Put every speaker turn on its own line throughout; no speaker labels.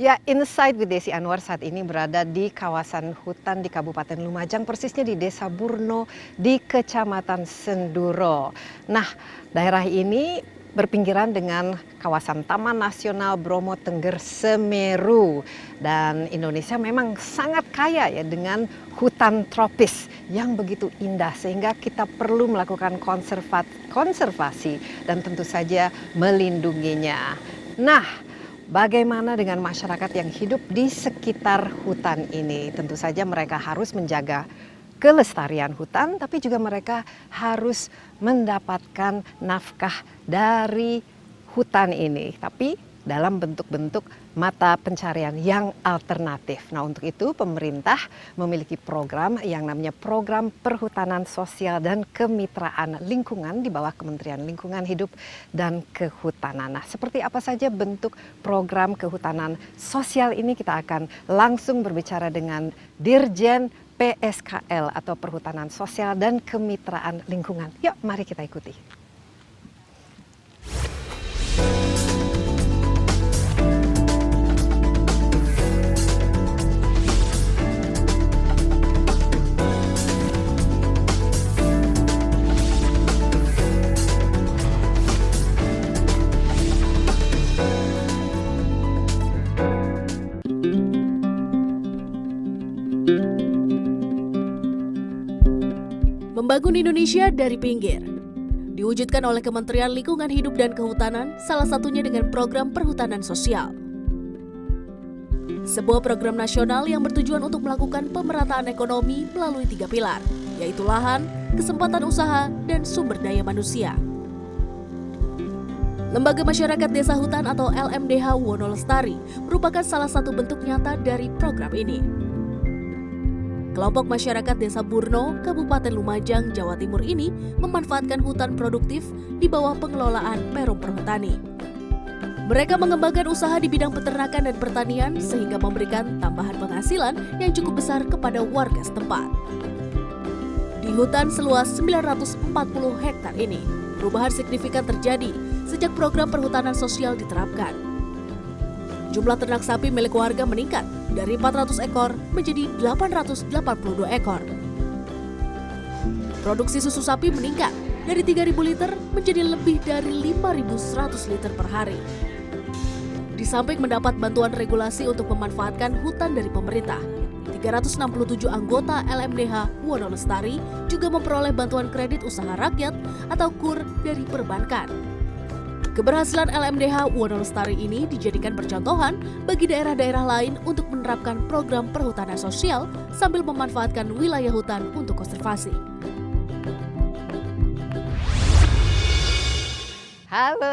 Ya, Insight with Desi Anwar saat ini berada di kawasan hutan di Kabupaten Lumajang, persisnya di Desa Burno di Kecamatan Senduro. Nah, daerah ini berpinggiran dengan kawasan Taman Nasional Bromo Tengger Semeru, dan Indonesia memang sangat kaya ya dengan hutan tropis yang begitu indah, sehingga kita perlu melakukan konservasi dan tentu saja melindunginya. Nah, bagaimana dengan masyarakat yang hidup di sekitar hutan ini? Tentu saja mereka harus menjaga kelestarian hutan, tapi juga mereka harus mendapatkan nafkah dari hutan ini, tapi dalam bentuk-bentuk mata pencarian yang alternatif. Nah, untuk itu pemerintah memiliki program yang namanya Program Perhutanan Sosial dan Kemitraan Lingkungan di bawah Kementerian Lingkungan Hidup dan Kehutanan. Nah, seperti apa saja bentuk program kehutanan sosial ini? Kita akan langsung berbicara dengan Dirjen PSKL atau Perhutanan Sosial dan Kemitraan Lingkungan. Yuk, mari kita ikuti.
Membangun Indonesia dari pinggir diwujudkan oleh Kementerian Lingkungan Hidup dan Kehutanan, salah satunya dengan program perhutanan sosial. Sebuah program nasional yang bertujuan untuk melakukan pemerataan ekonomi melalui 3 pilar, yaitu lahan, kesempatan usaha, dan sumber daya manusia. Lembaga Masyarakat Desa Hutan atau LMDH Wonolestari merupakan salah satu bentuk nyata dari program ini. Kelompok masyarakat Desa Burno, Kabupaten Lumajang, Jawa Timur ini memanfaatkan hutan produktif di bawah pengelolaan Perum Perhutani. Mereka mengembangkan usaha di bidang peternakan dan pertanian sehingga memberikan tambahan penghasilan yang cukup besar kepada warga setempat. Di hutan seluas 940 hektar ini, perubahan signifikan terjadi sejak program perhutanan sosial diterapkan. Jumlah ternak sapi milik warga meningkat dari 400 ekor menjadi 882 ekor. Produksi susu sapi meningkat dari 3.000 liter menjadi lebih dari 5.100 liter per hari. Di samping mendapat bantuan regulasi untuk memanfaatkan hutan dari pemerintah, 367 anggota LMDH Wonolestari juga memperoleh bantuan kredit usaha rakyat atau KUR dari perbankan. Keberhasilan LMDH Wonolestari ini dijadikan percontohan bagi daerah-daerah lain untuk menerapkan program perhutanan sosial sambil memanfaatkan wilayah hutan untuk konservasi.
Halo,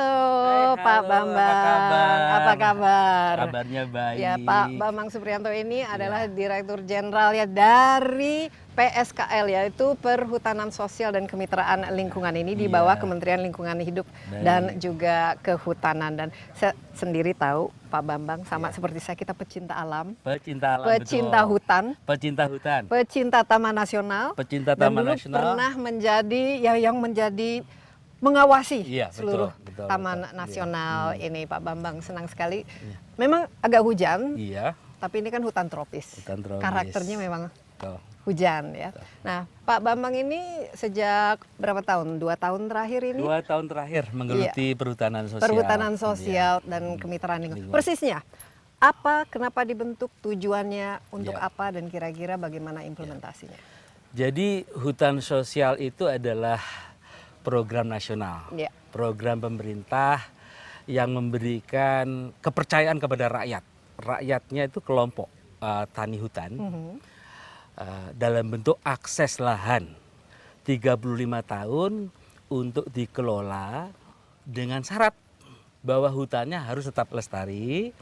Hai,
Pak
halo,
Bambang, apa kabar?
Kabarnya baik.
Ya, Pak Bambang Suprianto ini adalah Direktur Jenderal ya dari PSKL, yaitu Perhutanan Sosial dan Kemitraan Lingkungan ini di bawah Kementerian Lingkungan Hidup dan juga Kehutanan. Dan saya sendiri tahu Pak Bambang sama seperti saya, kita pecinta alam,
Pecinta alam,
pecinta
betul.
hutan,
Pecinta hutan,
pecinta Taman Nasional,
pecinta
dan
Taman
dulu
Nasional.
pernah menjadi yang menjadi mengawasi seluruh
betul,
Taman
betul.
Nasional ini, Pak Bambang. Senang sekali. Memang agak hujan,
Iya,
tapi ini kan hutan tropis.
Hutan tropis.
Karakternya memang
betul.
hujan ya. Nah, Pak Bambang ini sejak berapa tahun? 2 tahun terakhir ini?
2 tahun terakhir menggeluti perhutanan sosial.
Perhutanan sosial dan kemitraan lingkungan. Persisnya, kenapa dibentuk, tujuannya untuk apa, dan kira-kira bagaimana implementasinya?
Jadi hutan sosial itu adalah program nasional, program pemerintah yang memberikan kepercayaan kepada rakyat. Rakyatnya itu kelompok tani hutan dalam bentuk akses lahan 35 tahun untuk dikelola dengan syarat bahwa hutannya harus tetap lestari,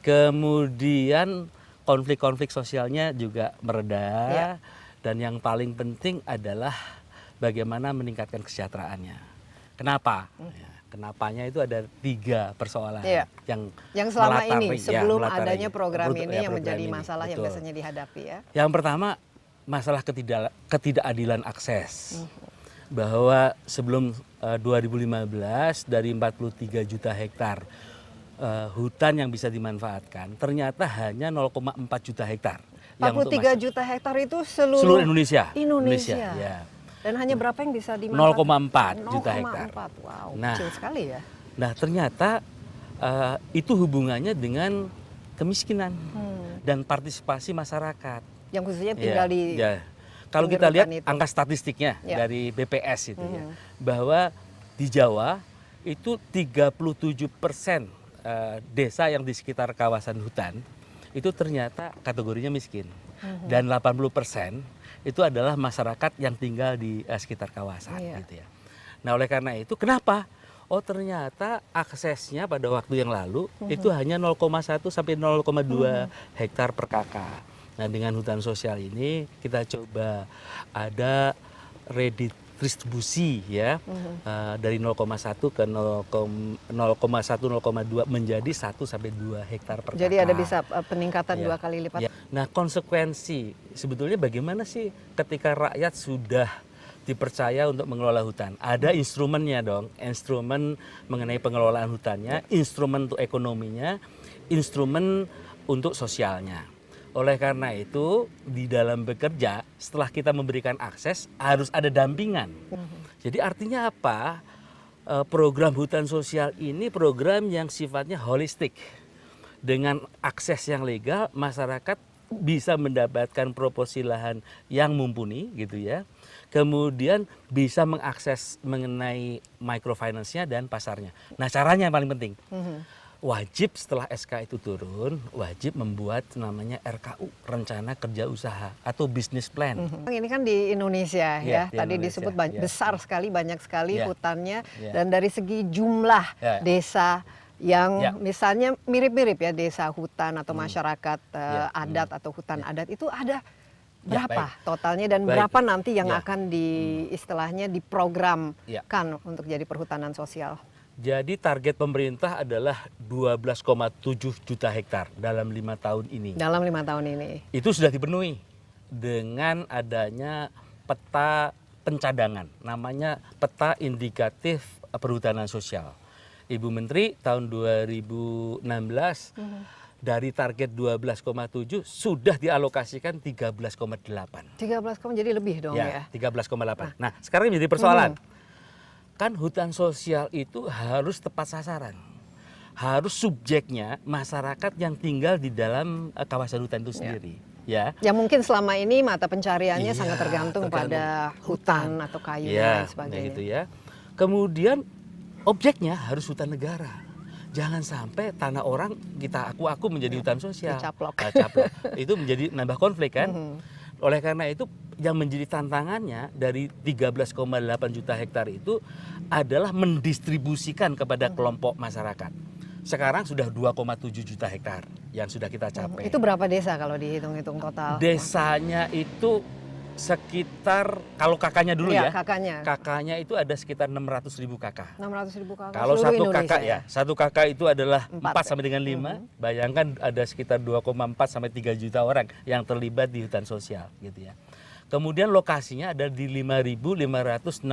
kemudian konflik-konflik sosialnya juga mereda, dan yang paling penting adalah bagaimana meningkatkan kesejahteraannya. Kenapa? Kenapanya itu ada 3 persoalan
yang selama ini sebelum
melatari
adanya program ini yang
program
menjadi
ini.
masalah yang biasanya dihadapi ya.
Yang pertama, masalah ketidakadilan akses. Bahwa sebelum 2015 dari 43 juta hektar hutan yang bisa dimanfaatkan ternyata hanya 0,4 juta hektar. Yang untuk
43 juta hektar itu seluruh
Indonesia.
Indonesia.
Ya.
Dan hanya berapa yang bisa dimanfaatkan?
0,4 juta hektar.
0,4. Wow,
Nah,
kecil sekali ya.
Nah, ternyata itu hubungannya dengan kemiskinan dan partisipasi masyarakat.
Yang khususnya tinggal di
Kalau
pinggir
kita lihat
hutan itu.
angka statistiknya
Ya.
dari BPS itu ya, bahwa di Jawa itu 37% desa yang di sekitar kawasan hutan itu ternyata kategorinya miskin. Dan 80% itu adalah masyarakat yang tinggal di sekitar kawasan gitu ya. Nah, oleh karena itu kenapa? Oh, ternyata aksesnya pada waktu yang lalu itu hanya 0,1 sampai 0,2 hektar per kakak. Nah, dengan hutan sosial ini kita coba ada redistribusi ya, dari 0,1 ke 0,1 0,2 menjadi 1 sampai 2 hektar per kakak.
Jadi ada bisa peningkatan
Ya.
2 kali lipat.
Ya. Nah, konsekuensi sebetulnya bagaimana sih ketika rakyat sudah dipercaya untuk mengelola hutan? Ada instrumennya dong, instrumen mengenai pengelolaan hutannya, instrumen untuk ekonominya, instrumen untuk sosialnya. Oleh karena itu, di dalam bekerja, setelah kita memberikan akses, harus ada dampingan. Jadi artinya apa? Program hutan sosial ini program yang sifatnya holistik. Dengan akses yang legal, masyarakat bisa mendapatkan proporsi lahan yang mumpuni gitu ya. Kemudian bisa mengakses mengenai microfinance-nya dan pasarnya. Nah, caranya yang paling penting. Wajib setelah SK itu turun, wajib membuat namanya RKU, Rencana Kerja Usaha atau Business Plan.
Ini kan di Indonesia
Ya,
ya.
di
Tadi
Indonesia,
disebut
ya.
besar sekali, banyak sekali
Ya.
hutannya.
Ya.
Dan dari segi jumlah
Ya.
desa yang
Ya.
misalnya mirip-mirip ya, desa hutan atau masyarakat
Ya.
adat atau hutan adat itu ada
Ya,
berapa
baik.
totalnya dan
Baik.
berapa nanti yang
Ya.
akan istilahnya diprogramkan
Ya.
untuk jadi perhutanan sosial?
Jadi target pemerintah adalah 12,7 juta hektar dalam 5 tahun ini.
Dalam 5 tahun ini.
Itu sudah dipenuhi dengan adanya peta pencadangan, namanya peta indikatif perhutanan sosial. Ibu Menteri tahun 2016 dari target 12,7 sudah dialokasikan 13,8.
13, jadi lebih dong ya.
13,8. Nah, sekarang menjadi persoalan. Kan hutan sosial itu harus tepat sasaran. Harus subjeknya masyarakat yang tinggal di dalam kawasan hutan itu sendiri. Ya.
Yang mungkin selama ini mata pencariannya
Iya,
sangat tergantung pada hutan atau kayu dan lain sebagainya.
Gitu ya. Kemudian objeknya harus hutan negara. Jangan sampai tanah orang kita aku menjadi hutan sosial.
Dicaplok.
Caplok. Itu menjadi nambah konflik kan. Oleh karena itu yang menjadi tantangannya dari 13,8 juta hektar itu adalah mendistribusikan kepada kelompok masyarakat. Sekarang sudah 2,7 juta hektar yang sudah kita capai.
Itu berapa desa kalau dihitung-hitung total?
Desanya itu sekitar, kalau kakaknya dulu ya, kakaknya itu ada sekitar 600.000 kakak.
600.000 kakak.
Kalau
seluruh
satu
Indonesia
kakak ya, satu kakak itu adalah 4
4
sampai dengan 5. Bayangkan ada sekitar 2,4 sampai 3 juta orang yang terlibat di hutan sosial gitu ya. Kemudian lokasinya ada di 5.565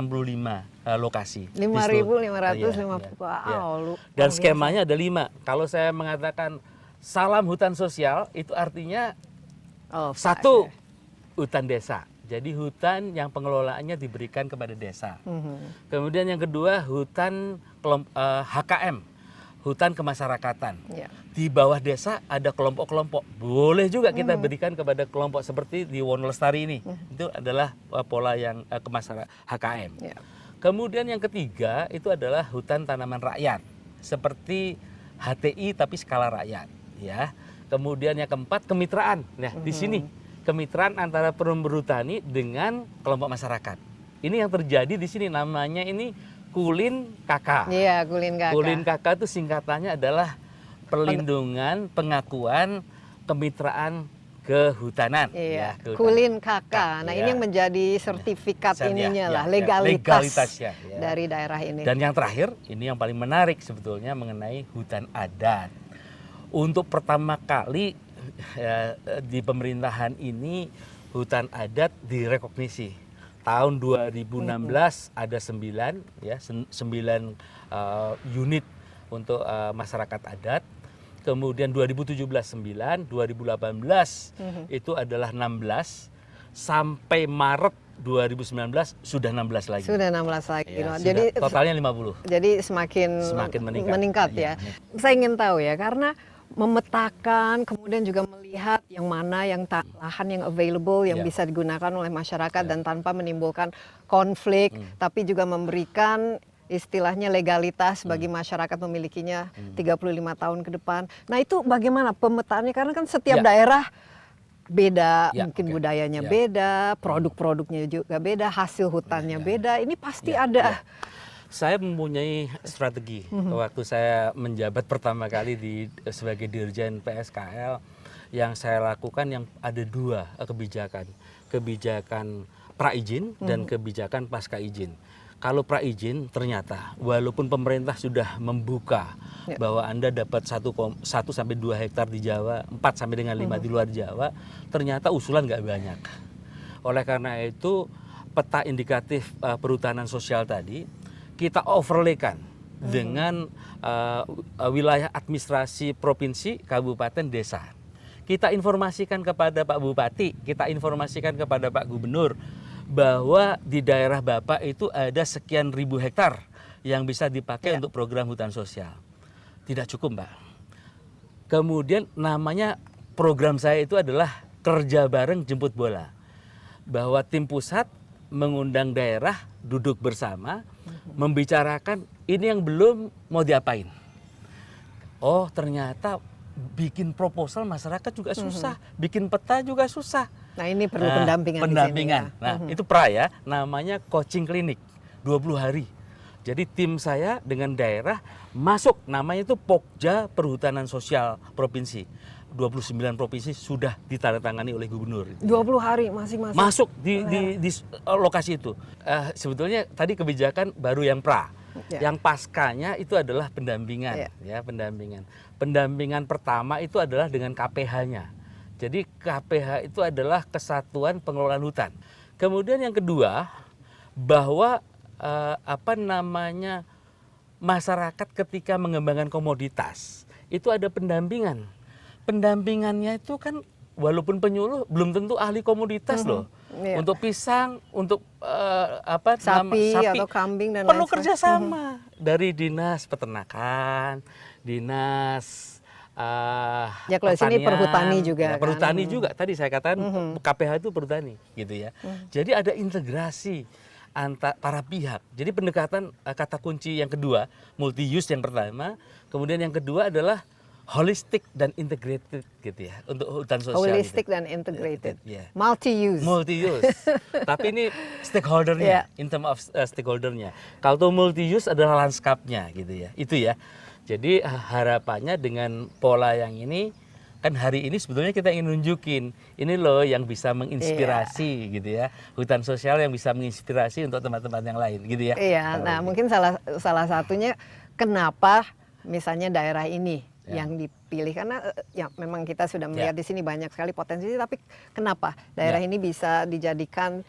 lokasi.
5.550.
Wow. Dan skemanya ada 5. Kalau saya mengatakan salam hutan sosial itu artinya satu hutan desa. Jadi hutan yang pengelolaannya diberikan kepada desa. Kemudian yang kedua hutan HKM, hutan kemasyarakatan. Di bawah desa ada kelompok-kelompok. Boleh juga kita berikan kepada kelompok seperti di Wonolestari ini. Itu adalah pola yang HKM. Kemudian yang ketiga itu adalah hutan tanaman rakyat, seperti HTI tapi skala rakyat. Ya. Kemudian yang keempat kemitraan. Nah di sini kemitraan antara perhutani dengan kelompok masyarakat. Ini yang terjadi di sini, namanya ini Kulin KK.
Iya, Kulin KK.
Kulin KK itu singkatannya adalah perlindungan pengakuan kemitraan kehutanan.
Iya,
ya,
Kulin KK. Nah, ini yang menjadi sertifikat ininya lah, legalitas dari daerah ini.
Dan yang terakhir, ini yang paling menarik sebetulnya mengenai hutan adat. Untuk pertama kali di pemerintahan ini hutan adat direkognisi. Tahun 2016 ada 9 unit untuk masyarakat adat. Kemudian 2017 9, 2018 itu adalah 16, sampai Maret 2019 sudah 16 lagi.
Sudah 16 lagi.
Ya,
Jadi
totalnya 50.
Jadi semakin meningkat ya. Saya ingin tahu ya, karena memetakan, kemudian juga melihat yang mana yang lahan yang available yang bisa digunakan oleh masyarakat dan tanpa menimbulkan konflik, tapi juga memberikan istilahnya legalitas bagi masyarakat memilikinya 35 tahun ke depan. Nah itu bagaimana pemetaannya? Karena kan setiap daerah beda, mungkin budayanya beda, produk-produknya juga beda, hasil hutannya beda. Ini pasti ada.
Saya mempunyai strategi waktu saya menjabat pertama kali sebagai Dirjen PSKL. Yang saya lakukan yang ada 2 kebijakan. Kebijakan pra-izin dan kebijakan pasca izin. Kalau pra-izin ternyata walaupun pemerintah sudah membuka bahwa Anda dapat 1 sampai 2 hektar di Jawa, 4 sampai dengan 5 di luar Jawa, ternyata usulan nggak banyak. Oleh karena itu peta indikatif perhutanan sosial tadi kita overlaykan dengan wilayah administrasi provinsi, kabupaten, desa. Kita informasikan kepada Pak Bupati, kita informasikan kepada Pak Gubernur bahwa di daerah Bapak itu ada sekian ribu hektar yang bisa dipakai untuk program hutan sosial. Tidak cukup, Mbak. Kemudian namanya program saya itu adalah kerja bareng jemput bola. Bahwa tim pusat mengundang daerah duduk bersama, membicarakan ini yang belum mau diapain. Oh, ternyata bikin proposal masyarakat juga susah, bikin peta juga susah.
Nah ini perlu pendampingan.
Pendampingan. Di sini, ya. Nah itu pra ya, namanya coaching klinik 20 hari. Jadi tim saya dengan daerah masuk, namanya itu Pokja Perhutanan Sosial Provinsi. 29 provinsi sudah ditandatangani oleh gubernur.
20 hari masing-masing.
Masuk di lokasi itu. Sebetulnya tadi kebijakan baru yang pra. Yang paskanya itu adalah pendampingan, ya pendampingan. Pendampingan pertama itu adalah dengan KPH-nya. Jadi KPH itu adalah Kesatuan Pengelolaan Hutan. Kemudian yang kedua bahwa masyarakat ketika mengembangkan komoditas itu ada pendampingan. Pendampingannya itu kan walaupun penyuluh belum tentu ahli komoditas loh. Untuk pisang, untuk
sapi atau kambing dan
perlu
lain
kerjasama dari dinas peternakan, dinas
kalau di sini perhutani juga.
Perhutani juga. Tadi saya katakan KPH itu perhutani, gitu ya. Jadi ada integrasi antara para pihak. Jadi pendekatan kata kunci yang kedua, multi use yang pertama, kemudian yang kedua adalah holistic dan integrated gitu ya untuk hutan sosial.
Holistic
gitu.
Dan integrated.
Yeah.
Multi use.
Multi use. Tapi ini stakeholdernya, in term of stakeholdernya. Kalau multi use adalah lanskapnya gitu ya. Itu ya. Jadi harapannya dengan pola yang ini, kan hari ini sebetulnya kita ingin nunjukin ini loh yang bisa menginspirasi gitu ya, hutan sosial yang bisa menginspirasi untuk teman-teman yang lain gitu ya.
Iya, nah mungkin salah satunya kenapa misalnya daerah ini yang dipilih, karena ya memang kita sudah melihat di sini banyak sekali potensi, tapi kenapa daerah ini bisa dijadikan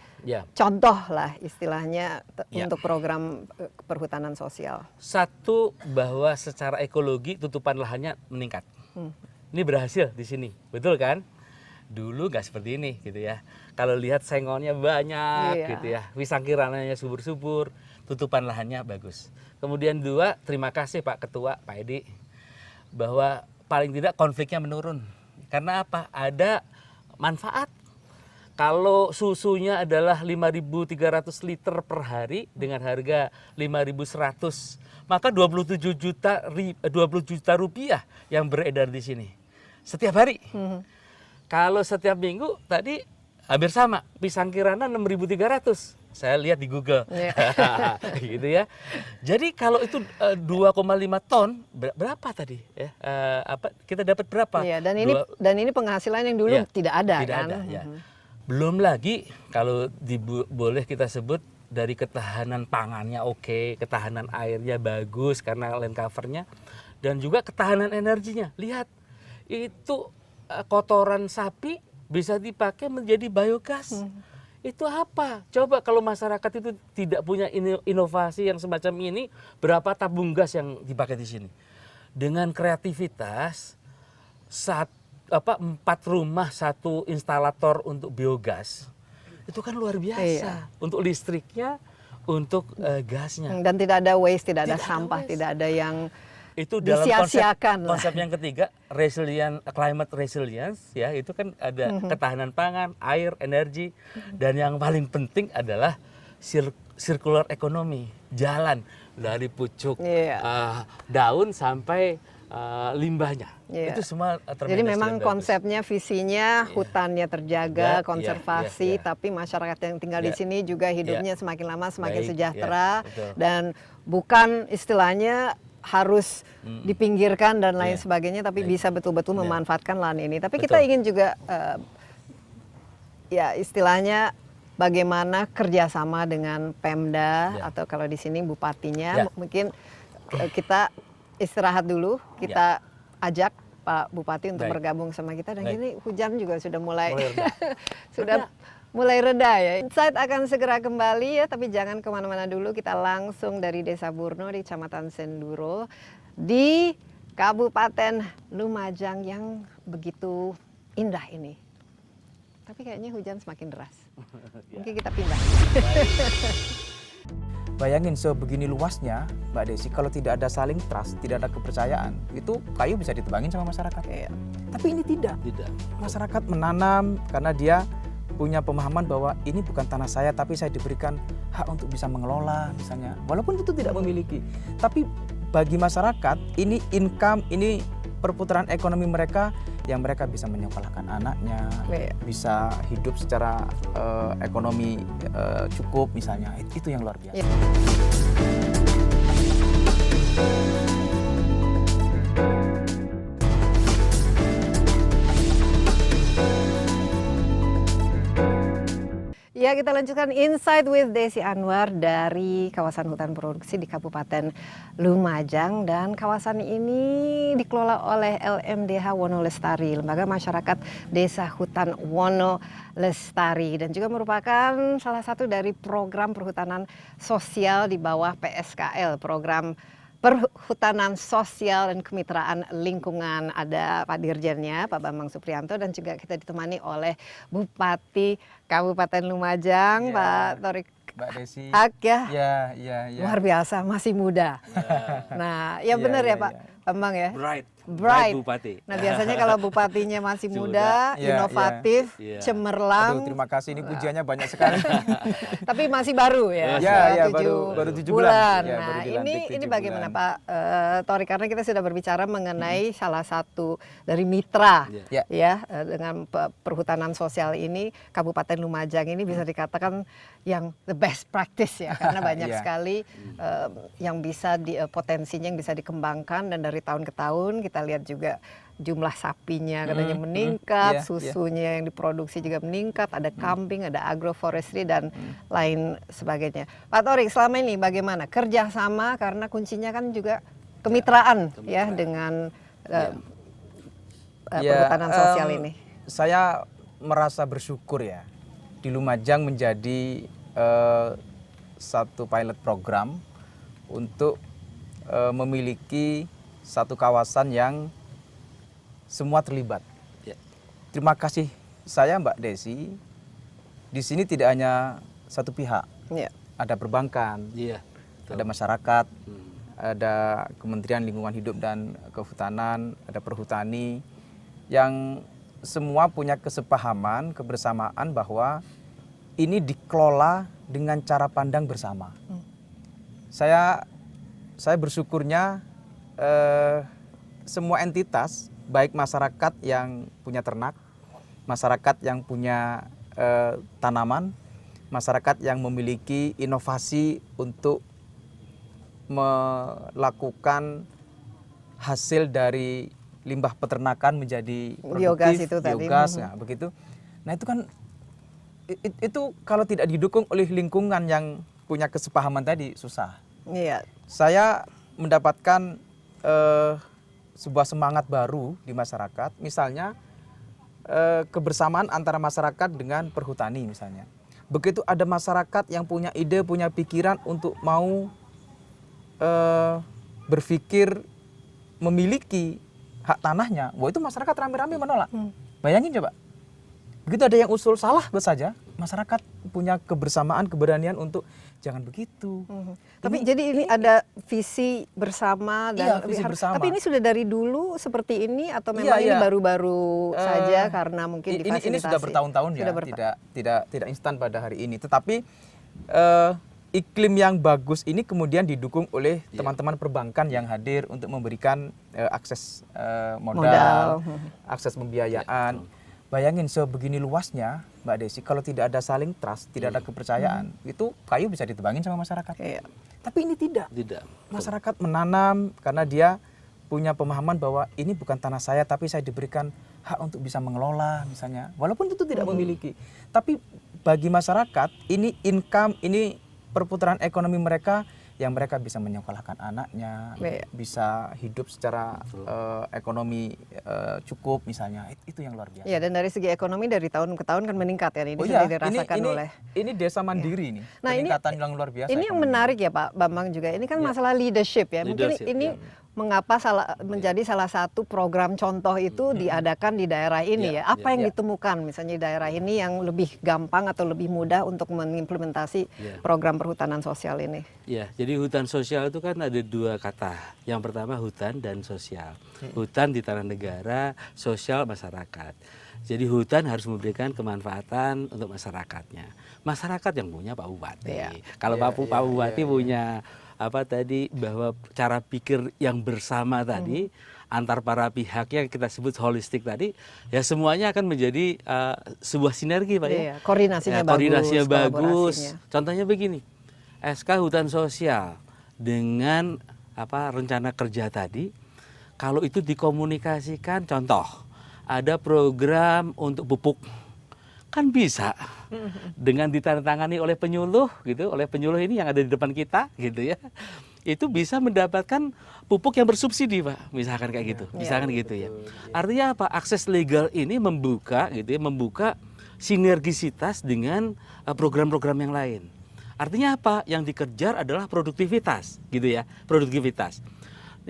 contoh lah istilahnya untuk program perhutanan sosial?
Satu, bahwa secara ekologi tutupan lahannya meningkat. Ini berhasil di sini, betul kan? Dulu nggak seperti ini gitu ya. Kalau lihat sengonnya banyak gitu ya, wisangkirananya subur-subur, tutupan lahannya bagus. Kemudian 2, terima kasih Pak Ketua, Pak Edi, bahwa paling tidak konfliknya menurun. Karena apa? Ada manfaat. Kalau susunya adalah 5.300 liter per hari dengan harga 5.100, maka 20 juta rupiah yang beredar di sini setiap hari. Kalau setiap minggu tadi hampir sama, pisang kirana 6.300. Saya lihat di Google, gitu ya. Jadi kalau itu 2,5 ton, berapa tadi? Ya, kita dapat berapa?
Ya, dan ini penghasilan yang dulu tidak ada,
tidak
kan?
Ada, ya. Belum lagi kalau boleh kita sebut dari ketahanan pangannya oke, ketahanan airnya bagus karena land covernya, dan juga ketahanan energinya. Lihat, itu kotoran sapi bisa dipakai menjadi biogas. Itu apa? Coba kalau masyarakat itu tidak punya inovasi yang semacam ini, berapa tabung gas yang dipakai di sini? dengan kreativitas 4 rumah 1 instalator untuk biogas itu kan luar biasa. Untuk listriknya, untuk gasnya.
Dan tidak ada waste, tidak ada
Tidak ada
sampah,
waste.
tidak ada yang
Itu dalam
disia-siakan lah.
konsep yang ketiga, climate resilience, ya, itu kan ada ketahanan pangan, air, energi, dan yang paling penting adalah circular economy, jalan dari pucuk daun sampai limbahnya.
Iya.
Itu semua
Jadi memang
tremendous.
konsepnya, visinya hutannya terjaga,
Ya,
konservasi,
ya.
tapi masyarakat yang tinggal di
Ya.
sini juga hidupnya semakin lama semakin
Baik,
sejahtera,
ya, betul.
dan bukan istilahnya harus dipinggirkan dan lain
Ya.
sebagainya, tapi
Baik.
bisa betul-betul
Ya.
memanfaatkan lahan ini. Tapi
Betul.
kita ingin juga ya istilahnya bagaimana kerjasama dengan Pemda
Ya.
atau kalau di sini bupatinya,
Ya.
mungkin kita istirahat dulu, kita ajak Pak Bupati untuk
Baik.
bergabung sama kita, dan
Baik.
ini hujan juga sudah mulai
Mulai reda.
sudah mulai reda ya. Insight akan segera kembali ya, tapi jangan kemana-mana dulu. Kita langsung dari Desa Burno di Kecamatan Senduro di Kabupaten Lumajang yang begitu indah ini. Tapi kayaknya hujan semakin deras. Mungkin kita pindah.
Bayangin sebegini luasnya, Mbak Desi, kalau tidak ada saling trust, tidak ada kepercayaan, itu kayu bisa ditebangin sama masyarakat. Tapi ini tidak.
Tidak.
Masyarakat menanam karena dia punya pemahaman bahwa ini bukan tanah saya, tapi saya diberikan hak untuk bisa mengelola misalnya. Walaupun itu tidak memiliki. Tapi bagi masyarakat, ini income, ini perputaran ekonomi mereka yang mereka bisa menyekolahkan anaknya, bisa hidup secara ekonomi cukup misalnya. Itu yang luar biasa.
Ya, kita lanjutkan Insight with Desi Anwar dari kawasan hutan produksi di Kabupaten Lumajang, dan kawasan ini dikelola oleh LMDH Wonolestari, Lembaga Masyarakat Desa Hutan Wonolestari, dan juga merupakan salah satu dari program perhutanan sosial di bawah PSKL, program Perhutanan Sosial dan Kemitraan Lingkungan. Ada Pak Dirjennya, Pak Bambang Suprianto, dan juga kita ditemani oleh Bupati Kabupaten Lumajang,
Ya,
Pak Torik
Mbak Desi.
Agya.
Ya.
Luar biasa, masih muda. Nah, ya benar ya, Pak Bambang ya. Bright
Bupati.
Nah, biasanya kalau bupatinya masih muda,
Ya,
inovatif,
ya.
cemerlang.
Aduh, terima kasih, ini pujiannya banyak sekali.
Tapi masih baru ya.
Ya,
Tujuh
baru 7
bulan.
bulan. Ya,
Nah,
baru dilantik
ini
7
bagaimana
bulan.
Pak Tori, karena kita sudah berbicara mengenai salah satu dari mitra
Ya.
dengan perhutanan sosial ini, Kabupaten Lumajang ini bisa dikatakan yang the best practice ya, karena banyak
Ya.
sekali yang bisa potensinya yang bisa dikembangkan, dan dari tahun ke tahun kita lihat juga jumlah sapinya katanya meningkat,
Ya,
susunya yang diproduksi juga meningkat, ada kambing, ada agroforestry dan lain sebagainya. Pak Torik, selama ini bagaimana kerjasama, karena kuncinya kan juga kemitraan ya dengan perhutanan sosial ini.
Saya merasa bersyukur ya, di Lumajang menjadi satu pilot program untuk memiliki satu kawasan yang semua terlibat.
Ya.
Terima kasih saya, Mbak Desi. Di sini tidak hanya satu pihak,
Ya.
ada perbankan,
Iya.
ada masyarakat, ada Kementerian Lingkungan Hidup dan Kehutanan, ada perhutani, yang semua punya kesepahaman, kebersamaan bahwa ini dikelola dengan cara pandang bersama. Saya bersyukurnya semua entitas, baik masyarakat yang punya ternak, masyarakat yang punya tanaman, masyarakat yang memiliki inovasi untuk melakukan hasil dari limbah peternakan menjadi
Biogas
produktif,
itu tadi.
biogas, ya, begitu. Nah itu kan itu kalau tidak didukung oleh lingkungan yang punya kesepahaman tadi susah.
Iya.
Saya mendapatkan sebuah semangat baru di masyarakat, misalnya kebersamaan antara masyarakat dengan perhutani misalnya. Begitu ada masyarakat yang punya ide, punya pikiran untuk mau berpikir memiliki hak tanahnya, wah itu masyarakat rame-rame menolak. Bayangin coba. Begitu ada yang usul salah saja, masyarakat punya kebersamaan, keberanian untuk jangan begitu.
Tapi jadi ini ada visi bersama dan
Iya, visi bersama.
Tapi ini sudah dari dulu seperti ini atau
Iya,
memang ini
iya.
baru-baru saja karena mungkin difasilitasi?
Ini sudah bertahun-tahun ya,
Sudah
tidak instan pada hari ini. Tetapi iklim yang bagus ini kemudian didukung oleh teman-teman perbankan yang hadir untuk memberikan akses modal, akses pembiayaan. Bayangin sebegini luasnya, Mbak Desi, kalau tidak ada saling trust, tidak ada kepercayaan, itu kayu bisa ditebangin sama masyarakat.
Iya.
Tapi ini tidak.
Tidak.
Masyarakat menanam karena dia punya pemahaman bahwa ini bukan tanah saya, tapi saya diberikan hak untuk bisa mengelola misalnya. Walaupun itu tidak memiliki. Tapi bagi masyarakat, ini income, ini perputaran ekonomi mereka yang mereka bisa menyekolahkan anaknya,
Iya.
bisa hidup secara ekonomi cukup misalnya. Itu yang luar biasa.
Ya, dan dari segi ekonomi dari tahun ke tahun kan meningkat ya. Ini
Oh
sudah
iya,
dirasakan oleh.
ini desa mandiri nih.
Nah,
Peningkatan yang luar biasa.
Ini yang
ekonomi.
menarik ya Pak Bambang juga. Ini kan masalah leadership ya. Mungkin
Leadership,
ini mengapa menjadi salah satu program contoh itu diadakan di daerah ini ya. Apa yang ditemukan misalnya di daerah ini yang lebih gampang atau lebih mudah untuk mengimplementasi program perhutanan sosial ini?
Ya, jadi hutan sosial itu kan ada dua kata. Yang pertama hutan dan sosial. Hutan di tanah negara, sosial masyarakat. Jadi hutan harus memberikan kemanfaatan untuk masyarakatnya. Masyarakat yang punya Pak Bupati. Kalau Pak Bupati punya apa tadi bahwa cara pikir yang bersama tadi antar para pihak yang kita sebut holistik tadi, ya semuanya akan menjadi sebuah sinergi Pak ya.
Iya, koordinasinya bagus.
Koordinasinya bagus.
kolaborasinya.
Contohnya begini, SK hutan sosial dengan rencana kerja tadi, kalau itu dikomunikasikan, contoh ada program untuk pupuk, kan bisa dengan ditandatangani oleh penyuluh gitu, oleh penyuluh ini yang ada di depan kita gitu ya, itu bisa mendapatkan pupuk yang bersubsidi Pak, misalkan kayak gitu, misalkan gitu ya. Artinya apa? Akses legal ini membuka gitu ya, membuka sinergisitas dengan program-program yang lain. Artinya apa? Yang dikejar adalah produktivitas gitu ya, produktivitas.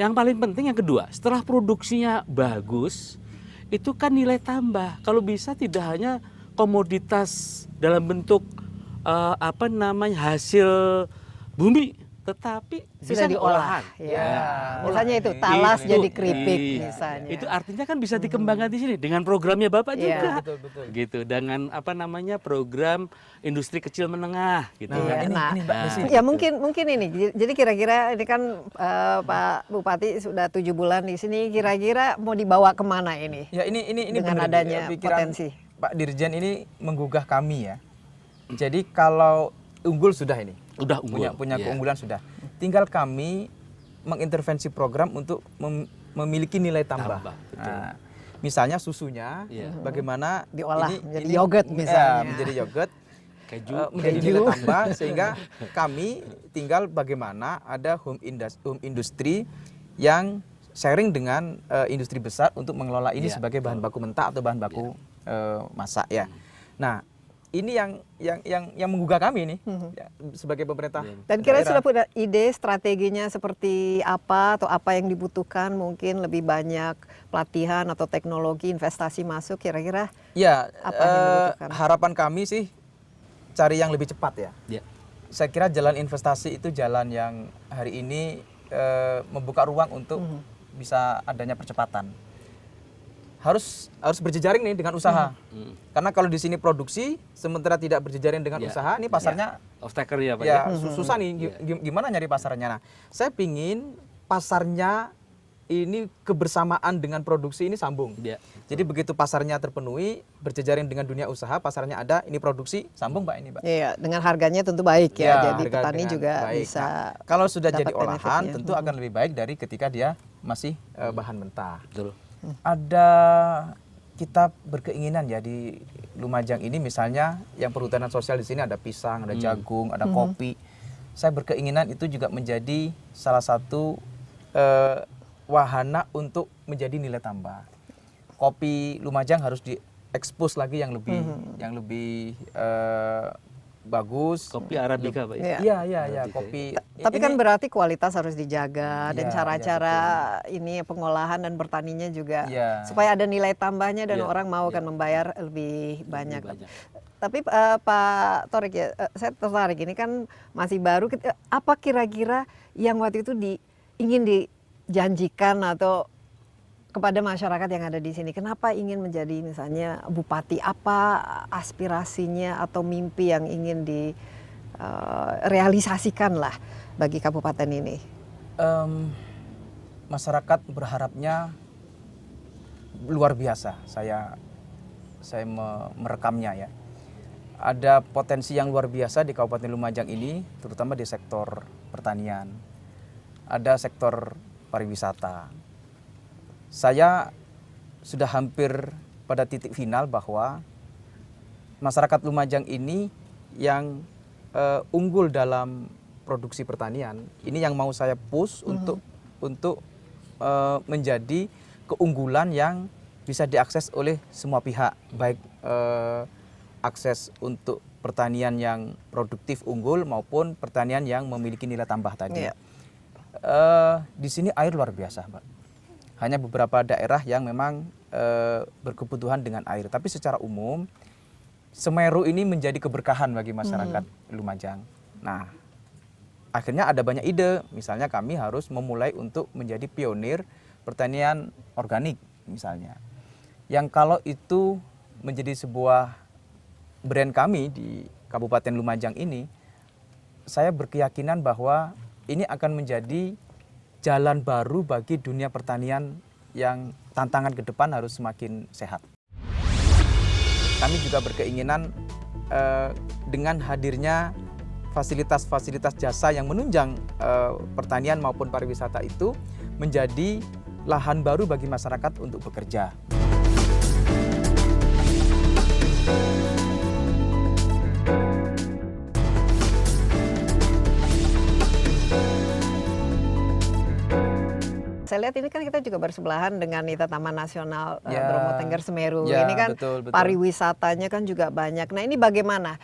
Yang paling penting yang kedua, setelah produksinya bagus, itu kan nilai tambah. Kalau bisa tidak hanya komoditas dalam bentuk hasil bumi, tetapi
Sudah
bisa
diolah.
olahan.
Ya. Misalnya itu talas jadi keripik misalnya.
Itu artinya kan bisa dikembangkan di sini dengan programnya Bapak
Iya.
juga.
Betul.
Gitu, dengan program industri kecil menengah gitu.
Iya,
kan.
nah,
ini Mbak Desi.
ya mungkin ini. Jadi kira-kira ini kan Pak Bupati sudah 7 bulan di sini. Kira-kira mau dibawa kemana ini?
Ya ini
Dengan
benar,
adanya
pikiran
potensi.
Pak Dirjen ini menggugah kami ya. Jadi kalau unggul sudah ini.
Udah unggul.
Punya
Iya.
keunggulan sudah. Tinggal kami mengintervensi program untuk memiliki nilai tambah.
Betul.
Nah, misalnya susunya
Iya.
bagaimana
Diolah menjadi yogurt misalnya.
menjadi yogurt.
Keju.
Menjadi
Keju.
nilai tambah sehingga kami tinggal bagaimana ada home industry yang sharing dengan industri besar untuk mengelola ini
Iya,
sebagai bahan baku mentah atau bahan baku masak ya. Nah, ini yang menggugah kami nih ya, sebagai pemerintah.
Dan kira
daerah.
sudah punya ide strateginya seperti apa atau apa yang dibutuhkan, mungkin lebih banyak pelatihan atau teknologi investasi masuk kira-kira
Ya,
apa yang dibutuhkan?
harapan kami sih cari yang lebih cepat ya.
Ya.
Saya kira jalan investasi itu jalan yang hari ini membuka ruang untuk bisa adanya percepatan. Harus berjejaring nih dengan usaha. Karena kalau di sini produksi sementara tidak berjejaring dengan
Ya.
usaha, ini pasarnya
Off-taker ya Pak
ya
ya.
susah nih gimana nyari pasarnya. Nah, saya pingin pasarnya ini kebersamaan dengan produksi ini sambung.
Ya.
Jadi begitu pasarnya terpenuhi, berjejaring dengan dunia usaha, pasarnya ada, ini produksi sambung Mbak ini Mbak.
Iya, dengan harganya tentu baik ya.
Ya,
Jadi
harga
petani
dengan
juga
baik.
bisa
Nah, kalau sudah
dapat
jadi olahan
benefitnya.
tentu akan lebih baik dari ketika dia masih bahan mentah.
Betul.
Ada kita berkeinginan ya di Lumajang ini misalnya yang perhutanan sosial di sini ada pisang, ada jagung, ada kopi. Saya berkeinginan itu juga menjadi salah satu wahana untuk menjadi nilai tambah. Kopi Lumajang harus diekspos lagi yang lebih bagus.
Kopi Arabica, Pak.
Iya.
Iya,
Arabica,
kopi.
Tapi kan berarti kualitas harus dijaga dan
Iya,
cara-cara ini pengolahan dan bertaninya juga
Iya.
supaya ada nilai tambahnya dan
Iya,
orang mau
iya.
kan membayar lebih banyak.
banyak.
Tapi Pak Torik ya, saya tertarik ini kan masih baru. Apa kira-kira yang waktu itu ingin dijanjikan atau kepada masyarakat yang ada di sini? Kenapa ingin menjadi misalnya bupati? Apa aspirasinya atau mimpi yang ingin direalisasikan lah bagi kabupaten ini?
Masyarakat berharapnya luar biasa. Saya merekamnya ya. Ada potensi yang luar biasa di Kabupaten Lumajang ini, terutama di sektor pertanian. Ada sektor pariwisata. Saya sudah hampir pada titik final bahwa masyarakat Lumajang ini yang unggul dalam produksi pertanian, ini yang mau saya push untuk menjadi keunggulan yang bisa diakses oleh semua pihak, baik akses untuk pertanian yang produktif unggul maupun pertanian yang memiliki nilai tambah tadi.
Iya.
Di sini air luar biasa, Mbak. Hanya beberapa daerah yang memang berkebutuhan dengan air. Tapi secara umum, Semeru ini menjadi keberkahan bagi masyarakat Lumajang. Nah, akhirnya ada banyak ide. Misalnya kami harus memulai untuk menjadi pionir pertanian organik misalnya. Yang kalau itu menjadi sebuah brand kami di Kabupaten Lumajang ini, saya berkeyakinan bahwa ini akan menjadi jalan baru bagi dunia pertanian yang tantangan ke depan harus semakin sehat. Kami juga berkeinginan dengan hadirnya fasilitas-fasilitas jasa yang menunjang pertanian maupun pariwisata itu menjadi lahan baru bagi masyarakat untuk bekerja.
Saya lihat ini kan kita juga bersebelahan dengan Taman Nasional
Ya.
Bromo Tengger Semeru.
Ya,
Ini kan
betul.
pariwisatanya kan juga banyak. Nah, ini bagaimana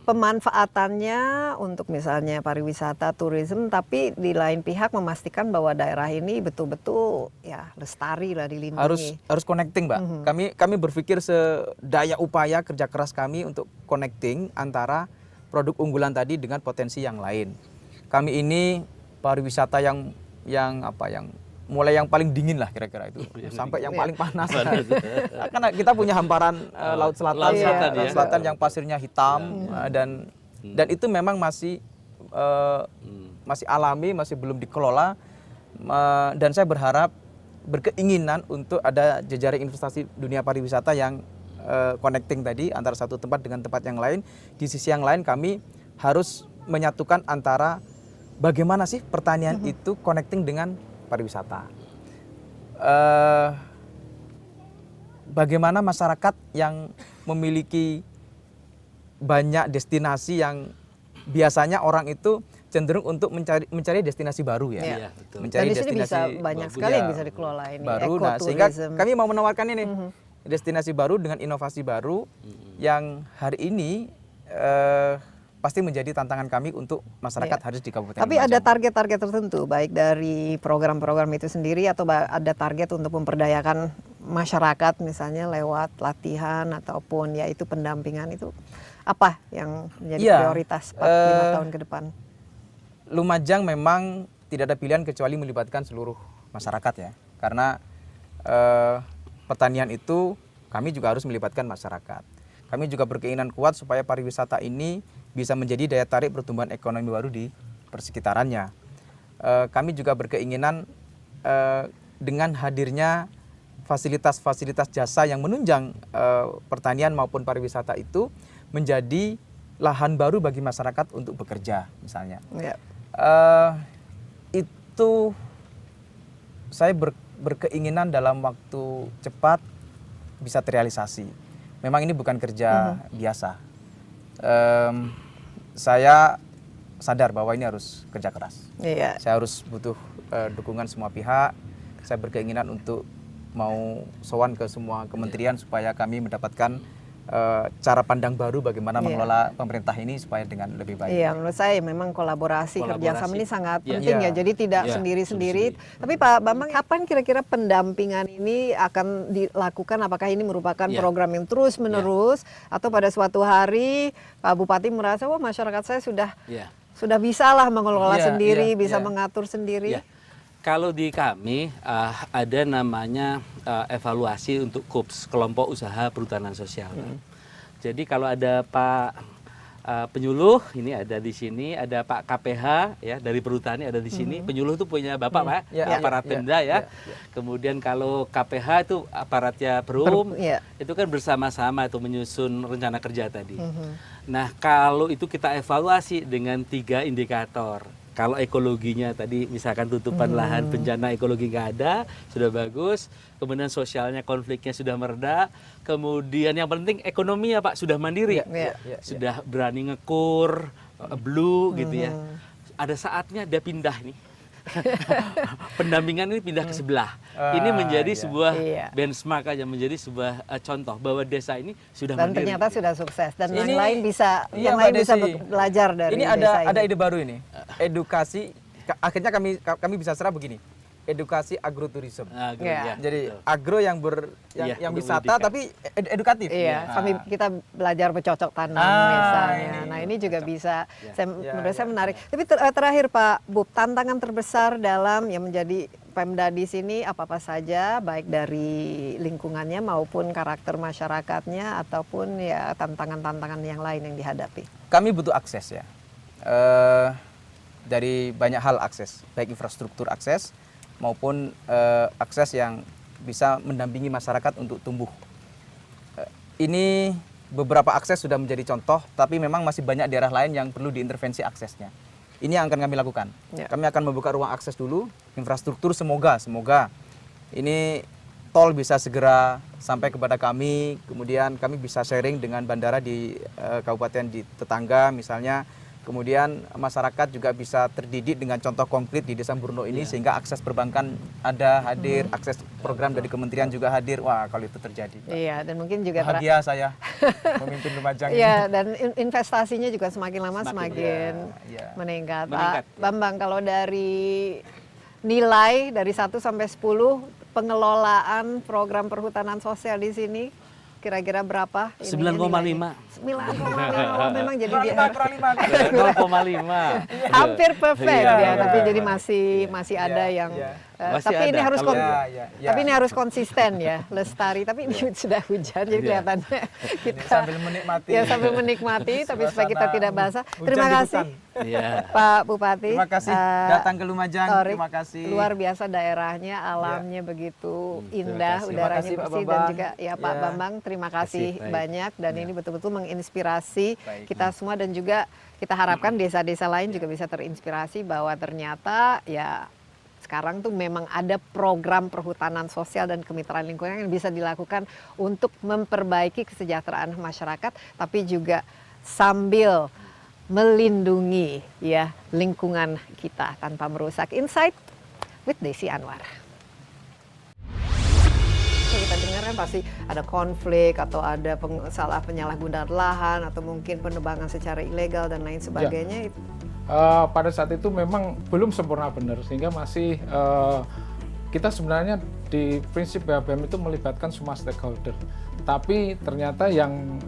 pemanfaatannya untuk misalnya pariwisata, turisme, tapi di lain pihak memastikan bahwa daerah ini betul-betul ya lestari lah, dilindungi.
Harus connecting, Mbak. Kami berpikir sedaya upaya kerja keras kami untuk connecting antara produk unggulan tadi dengan potensi yang lain. Kami ini pariwisata yang mulai yang paling dingin lah kira-kira itu sampai yang paling panas. Karena kita punya hamparan laut selatan,
Laut Selatan, ya.
yang pasirnya hitam dan itu memang masih alami, masih belum dikelola, dan saya berkeinginan untuk ada jejaring investasi dunia pariwisata yang connecting tadi antara satu tempat dengan tempat yang lain. Di sisi yang lain kami harus menyatukan antara bagaimana sih pertanian itu connecting dengan pariwisata. Bagaimana masyarakat yang memiliki banyak destinasi yang biasanya orang itu cenderung untuk mencari destinasi baru ya.
Iya,
betul.
Dan di sini bisa banyak
bagus.
sekali yang
Ya,
bisa dikelola ini.
baru. Nah, sehingga
Ekoturism.
kami mau menawarkan ini destinasi baru dengan inovasi baru yang hari ini pasti menjadi tantangan kami untuk masyarakat harus di Kabupaten
Tapi ada
Lumajang.
target-target tertentu, baik dari program-program itu sendiri atau ada target untuk memperdayakan masyarakat misalnya lewat latihan ataupun ya itu pendampingan itu apa yang menjadi
Iya,
prioritas 4-5 tahun ke depan?
Lumajang memang tidak ada pilihan kecuali melibatkan seluruh masyarakat ya, karena pertanian itu kami juga harus melibatkan masyarakat. Kami juga berkeinginan kuat supaya pariwisata ini bisa menjadi daya tarik pertumbuhan ekonomi baru di persekitarannya. Kami juga berkeinginan dengan hadirnya fasilitas-fasilitas jasa yang menunjang pertanian maupun pariwisata itu menjadi lahan baru bagi masyarakat untuk bekerja misalnya.
Ya.
Itu saya berkeinginan dalam waktu cepat bisa terrealisasi. Memang ini bukan kerja biasa. Saya sadar bahwa ini harus kerja keras.
Iya.
Saya harus butuh dukungan semua pihak. Saya berkeinginan untuk mau sowan ke semua kementerian supaya kami mendapatkan cara pandang baru bagaimana
Iya.
mengelola pemerintah ini supaya dengan lebih baik.
Iya, menurut saya memang kolaborasi kerjasama ini sangat
Iya.
penting ya.
Iya.
Jadi tidak
Iya,
sendiri-sendiri.
sendiri.
Tapi Pak Bambang, kapan kira-kira pendampingan ini akan dilakukan? Apakah ini merupakan
Iya.
program yang terus-menerus atau pada suatu hari Pak Bupati merasa, wah masyarakat saya
Iya.
sudah bisa lah mengelola
Iya,
sendiri,
iya,
bisa
iya.
mengatur sendiri?
Ya, kalau di kami ada namanya evaluasi untuk KUPS, kelompok usaha perhutanan sosial. Jadi kalau ada Pak penyuluh, ini ada di sini, ada Pak KPH ya dari perhutani ada di sini. Penyuluh itu punya Bapak Pak,
Ya,
aparat
ya,
Pemda ya.
ya,
Kemudian kalau KPH itu aparatnya Perum,
Iya.
itu kan bersama-sama itu menyusun rencana kerja tadi. Nah, kalau itu kita evaluasi dengan 3 indikator. Kalau ekologinya tadi misalkan tutupan lahan bencana ekologi nggak ada, sudah bagus. Kemudian sosialnya konfliknya sudah mereda. Kemudian yang penting ekonominya Pak sudah mandiri,
Iya.
sudah berani ngekur, blue gitu ya. Ada saatnya dia pindah nih. Pendampingan ini pindah ke sebelah. Ini menjadi
iya.
sebuah
Iya.
benchmark aja, menjadi sebuah contoh bahwa desa ini sudah
Dan
mandiri.
ternyata sudah sukses. Dan yang
Ini-
lain bisa,
Iya,
yang
Mbak
lain bisa
Desi.
belajar dari
Ini
desa
ada
ini.
ide baru ini. Edukasi akhirnya kami bisa serap begini. Edukasi agroturism.
Nah,
Iya.
ya,
Jadi
betul.
agro yang
Iya,
yang
untuk
wisata
pendidikan.
tapi edukatif.
Iya,
Nah.
kami kita belajar bercocok tanam
Ah,
misalnya.
ini.
Nah ini juga bisa, menurut saya
ya.
menarik. Tapi terakhir Pak Bub, tantangan terbesar dalam yang menjadi Pemda di sini apa-apa saja, baik dari lingkungannya maupun karakter masyarakatnya ataupun ya tantangan-tantangan yang lain yang dihadapi.
Kami butuh akses ya. Dari banyak hal akses, baik infrastruktur akses maupun akses yang bisa mendampingi masyarakat untuk tumbuh. Ini beberapa akses sudah menjadi contoh, tapi memang masih banyak daerah lain yang perlu diintervensi aksesnya. Ini yang akan kami lakukan.
Ya.
Kami akan membuka ruang akses dulu, infrastruktur semoga ini tol bisa segera sampai kepada kami, kemudian kami bisa sharing dengan bandara di kabupaten di tetangga misalnya. Kemudian masyarakat juga bisa terdidik dengan contoh konkret di Desa Burno ini sehingga akses perbankan hadir, akses program dari kementerian juga hadir. Wah, kalau itu terjadi, Mbak.
Iya, dan mungkin juga
Bahagia saya memimpin Lumajang ini.
Iya, dan investasinya juga semakin lama
Semakin,
semakin
iya.
meningkat.
Meningkat,
Pak Bambang, kalau dari nilai dari 1 sampai 10 pengelolaan program perhutanan sosial di sini kira-kira berapa? ininya
9,5.
9,5. Oh, memang jadi dia
Kurang lima.
0,5.
hampir perfect
Iya,
ya,
iya,
tapi
iya.
jadi masih ada yang
iya.
Masih
tapi ini
ada,
harus
kalau-
tapi ini harus konsisten ya, lestari. Tapi ini sudah hujan jadi
Iya.
kelihatannya kita
Sambil menikmati.
ya sambil menikmati tapi supaya kita
Suasana
tidak basah.
hujan
Terima
di
kasih
hutan.
Iya.
Pak Bupati.
Terima kasih datang ke Lumajang.
Torik.
Terima kasih.
Luar biasa daerahnya, alamnya begitu indah,
kasih.
udaranya
Terima kasih, Pak
bersih dan
Bambang.
juga ya Pak
Ya.
Bambang terima kasih
Baik.
banyak dan ini betul-betul menginspirasi
Baik.
kita semua dan juga kita harapkan desa-desa lain juga bisa terinspirasi bahwa ternyata ya sekarang tuh memang ada program perhutanan sosial dan kemitraan lingkungan yang bisa dilakukan untuk memperbaiki kesejahteraan masyarakat tapi juga sambil melindungi ya lingkungan kita tanpa merusak. Insight with Desi Anwar. Kita dengar kan pasti ada konflik atau ada penyalahgunaan lahan atau mungkin penebangan secara ilegal dan lain sebagainya.
Pada saat itu memang belum sempurna benar sehingga masih kita sebenarnya di prinsip BHBM itu melibatkan semua stakeholder, tapi ternyata yang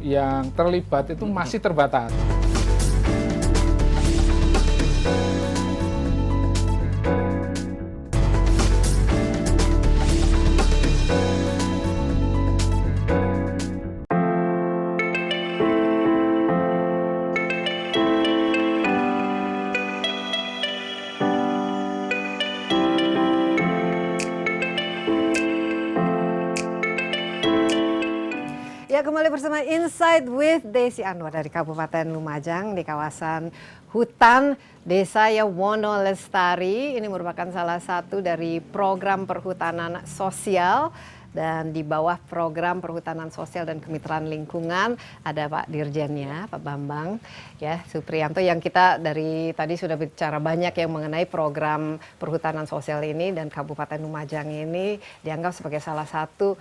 terlibat itu masih terbatas.
Ya, kembali bersama Insight with Desi Anwar dari Kabupaten Lumajang di kawasan hutan Desa Wono Lestari. Ini merupakan salah satu dari program perhutanan sosial dan di bawah program perhutanan sosial dan kemitraan lingkungan ada Pak Dirjennya, Pak Bambang ya Supriyanto yang kita dari tadi sudah bicara banyak yang mengenai program perhutanan sosial ini dan Kabupaten Lumajang ini dianggap sebagai salah satu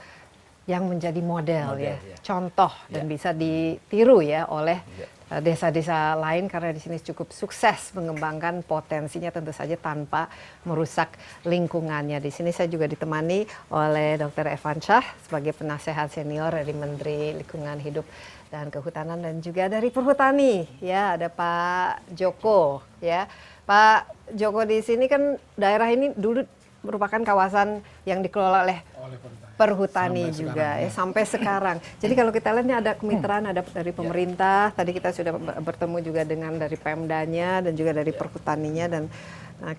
yang menjadi model,
Model,
ya,
ya.
contoh dan
Ya.
bisa ditiru ya oleh
Ya.
desa-desa lain karena di sini cukup sukses mengembangkan potensinya tentu saja tanpa merusak lingkungannya. Di sini saya juga ditemani oleh Dr. Evan Shah sebagai penasehat senior dari Menteri Lingkungan Hidup dan Kehutanan dan juga dari Perhutani ya ada Pak Joko ya. Pak Joko, di sini kan daerah ini dulu merupakan kawasan yang dikelola oleh Perhutani
Sampai
juga
sekarang,
ya sampai sekarang. Jadi kalau kita lihat ini ada kemitraan ada dari pemerintah. Tadi kita sudah bertemu juga dengan dari Pemdanya dan juga dari Perhutaninya dan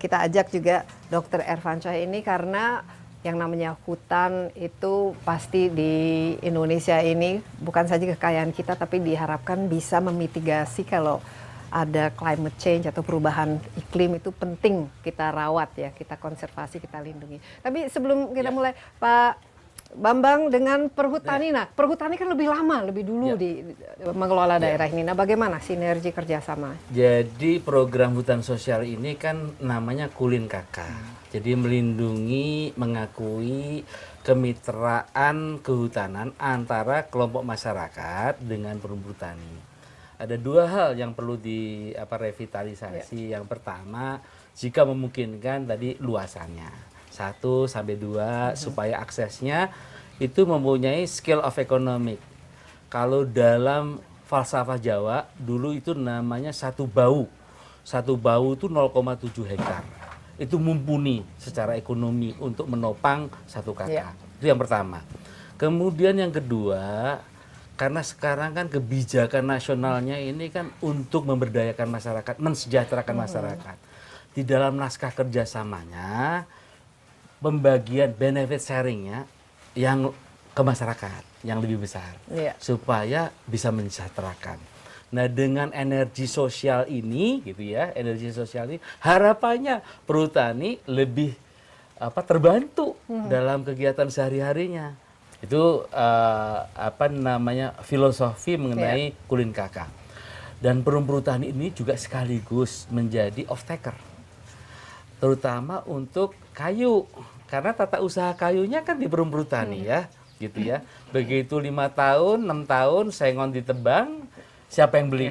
kita ajak juga Dr. Evan Shah ini karena yang namanya hutan itu pasti di Indonesia ini bukan saja kekayaan kita tapi diharapkan bisa memitigasi kalau ada climate change atau perubahan iklim itu penting kita rawat ya, kita konservasi, kita lindungi. Tapi sebelum kita mulai, Pak Bambang dengan Perhutani, nah Perhutani kan lebih lama, lebih dulu di mengelola daerah ini. Nah bagaimana sinergi kerjasama?
Jadi program hutan sosial ini kan namanya Kulin KK. Jadi melindungi, mengakui kemitraan kehutanan antara kelompok masyarakat dengan perhutani. Ada dua hal yang perlu revitalisasi. Yang pertama, jika memungkinkan tadi luasannya 1 sampai 2 supaya aksesnya itu mempunyai scale of economic. Kalau dalam falsafah Jawa dulu itu namanya satu bau. Satu bau itu 0,7 hektar. Itu mumpuni secara ekonomi untuk menopang satu kakak. Itu yang pertama. Kemudian yang kedua, karena sekarang kan kebijakan nasionalnya ini kan untuk memberdayakan masyarakat, mensejahterakan masyarakat. Di dalam naskah kerjasamanya, pembagian benefit sharingnya yang ke masyarakat, yang lebih besar. Supaya bisa mensejahterakan. Nah dengan energi sosial ini, gitu ya, energi sosial ini, harapannya perhutani lebih terbantu dalam kegiatan sehari-harinya. Itu filosofi mengenai Kulin KK. Dan perhutani ini juga sekaligus menjadi off taker, terutama untuk kayu, karena tata usaha kayunya kan di perhutani ya, gitu ya. Begitu 5 tahun, 6 tahun sengon ditebang, siapa yang beli?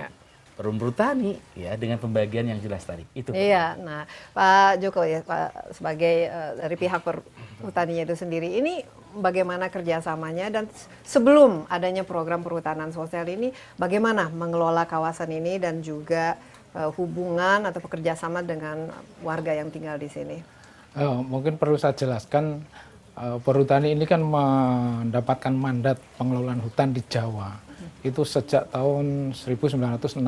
Perhutani ya, dengan pembagian yang jelas tadi itu.
Iya, nah Pak Joko ya, Pak sebagai dari pihak perhutaninya itu sendiri, ini bagaimana kerjasamanya dan sebelum adanya program perhutanan sosial ini, bagaimana mengelola kawasan ini dan juga hubungan atau kerjasama dengan warga yang tinggal di sini?
Mungkin perlu saya jelaskan, Perhutani ini kan mendapatkan mandat pengelolaan hutan di Jawa. Itu sejak tahun 1961.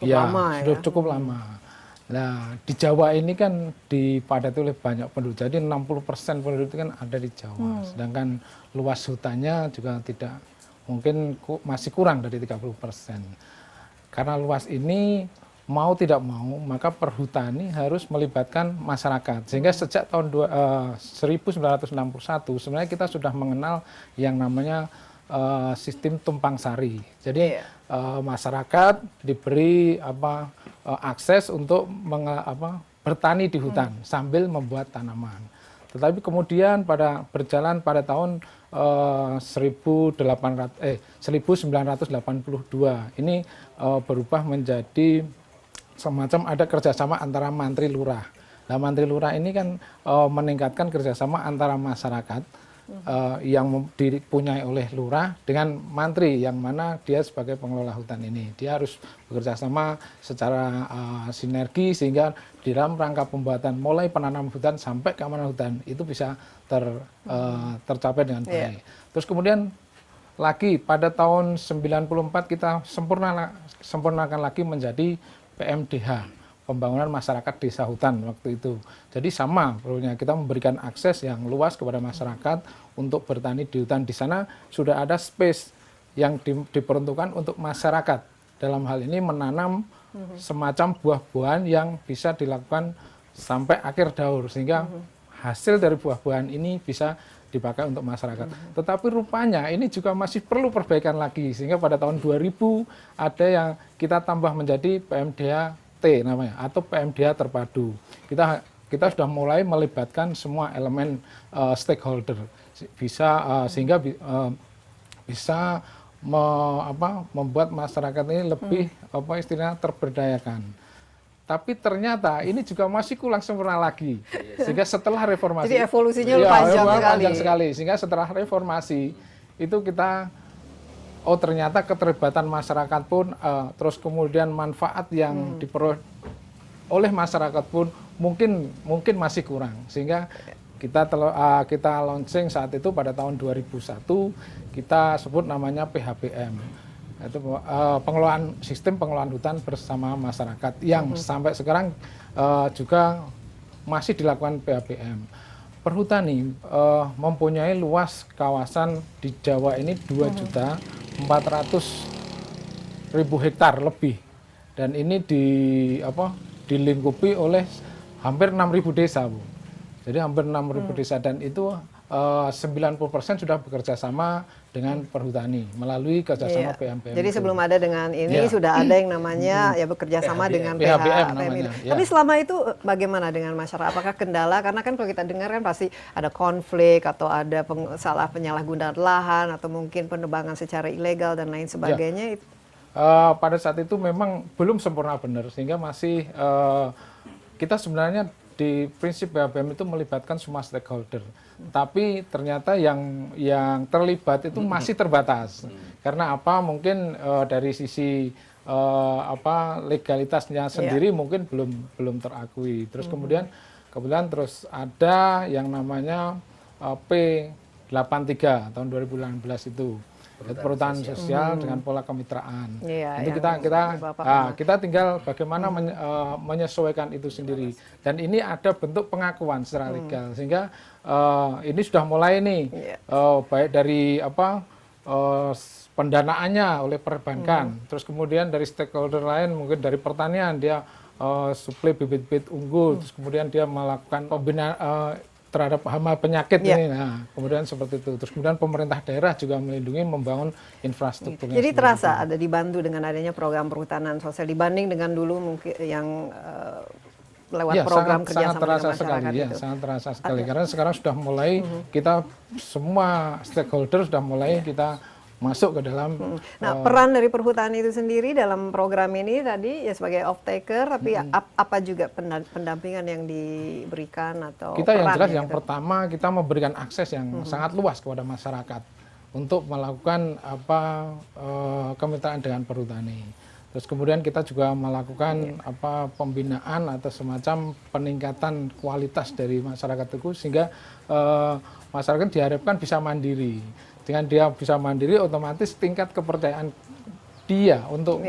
Ya, sudah
cukup lama. Nah, di Jawa ini kan dipadati oleh banyak penduduk. Jadi 60% penduduk itu kan ada di Jawa. Sedangkan luas hutannya juga tidak, mungkin masih kurang dari 30%. Karena luas ini mau tidak mau, maka perhutani harus melibatkan masyarakat. Sehingga sejak tahun 1961 sebenarnya kita sudah mengenal yang namanya sistem tumpang sari. Jadi masyarakat diberi akses untuk bertani di hutan sambil membuat tanaman. Tetapi kemudian berjalan pada tahun 1982 ini berubah menjadi semacam ada kerjasama antara mantri lurah. Nah, mantri lurah ini kan meningkatkan kerjasama antara masyarakat yang dipunyai oleh lurah dengan mantri, yang mana dia sebagai pengelola hutan ini. Dia harus bekerja sama secara sinergi sehingga di dalam rangka pembuatan mulai penanaman hutan sampai keamanan hutan itu bisa tercapai dengan baik. Terus kemudian lagi pada tahun 94 kita sempurnakan lagi menjadi PMDH, pembangunan masyarakat desa hutan waktu itu. Jadi sama perlunya kita memberikan akses yang luas kepada masyarakat untuk bertani di hutan. Di sana sudah ada space yang diperuntukkan untuk masyarakat. Dalam hal ini menanam semacam buah-buahan yang bisa dilakukan sampai akhir daur, sehingga hasil dari buah-buahan ini bisa dipakai untuk masyarakat. Tetapi rupanya ini juga masih perlu perbaikan lagi, sehingga pada tahun 2000 ada yang kita tambah menjadi PMDH namanya, atau PMDH terpadu. Kita kita sudah mulai melibatkan semua elemen stakeholder sehingga bisa membuat masyarakat ini lebih istilahnya terberdayakan. Tapi ternyata ini juga masih kurang sempurna lagi. Sehingga setelah reformasi,
jadi evolusinya panjang
sekali. Sehingga setelah reformasi itu kita ternyata keterlibatan masyarakat pun terus kemudian manfaat yang diperoleh oleh masyarakat pun mungkin masih kurang. Sehingga kita launching saat itu pada tahun 2001 kita sebut namanya PHBM. Itu sistem pengelolaan hutan bersama masyarakat yang sampai sekarang juga masih dilakukan PHBM. Perhutani mempunyai luas kawasan di Jawa ini 2.400.000 hektar lebih, dan ini dilingkupi oleh hampir 6.000 desa, Bu. Jadi hampir 6.000 desa, dan itu 90% sudah bekerja sama dengan perhutani melalui kerjasama PMPM.
Jadi sebelum ada dengan ini sudah ada yang namanya bekerja sama dengan
PHBM
itu.
namanya.
Tapi selama itu bagaimana dengan masyarakat? Apakah kendala? Karena kan kalau kita dengar kan pasti ada konflik atau ada penyalahgunaan lahan atau mungkin penebangan secara ilegal dan lain sebagainya.
Pada saat itu memang belum sempurna benar, sehingga masih kita sebenarnya di prinsip PHBM itu melibatkan semua stakeholder, tapi ternyata yang terlibat itu masih terbatas. Karena apa? Mungkin dari sisi legalitasnya sendiri mungkin belum terakui. Terus kemudian terus ada yang namanya P83 tahun 2018 itu. Perhutanan sosial dengan pola kemitraan. Itu kita tinggal bagaimana menyesuaikan itu sendiri. Dan ini ada bentuk pengakuan secara legal, sehingga ini sudah mulai nih, baik dari pendanaannya oleh perbankan, terus kemudian dari stakeholder lain, mungkin dari pertanian dia suplai bibit-bibit unggul, terus kemudian dia melakukan pembinaan terhadap hama penyakit ini. Nah, kemudian seperti itu. Terus kemudian pemerintah daerah juga melindungi, membangun infrastruktur.
Jadi terasa ada dibantu dengan adanya program perhutanan sosial dibanding dengan dulu mungkin yang lewat program kerjasama dengan masyarakat itu.
Sangat terasa sekali. Karena sekarang sudah mulai kita semua stakeholder sudah mulai kita masuk ke dalam.
Nah, peran dari perhutani itu sendiri dalam program ini tadi ya sebagai off taker, tapi apa juga pendampingan yang diberikan atau
kita yang jelas yang pertama kita memberikan akses yang sangat luas kepada masyarakat untuk melakukan kemitraan dengan perhutani. Terus kemudian kita juga melakukan pembinaan atau semacam peningkatan kualitas dari masyarakat itu, sehingga masyarakat diharapkan bisa mandiri. Dengan dia bisa mandiri, otomatis tingkat kepercayaan dia untuk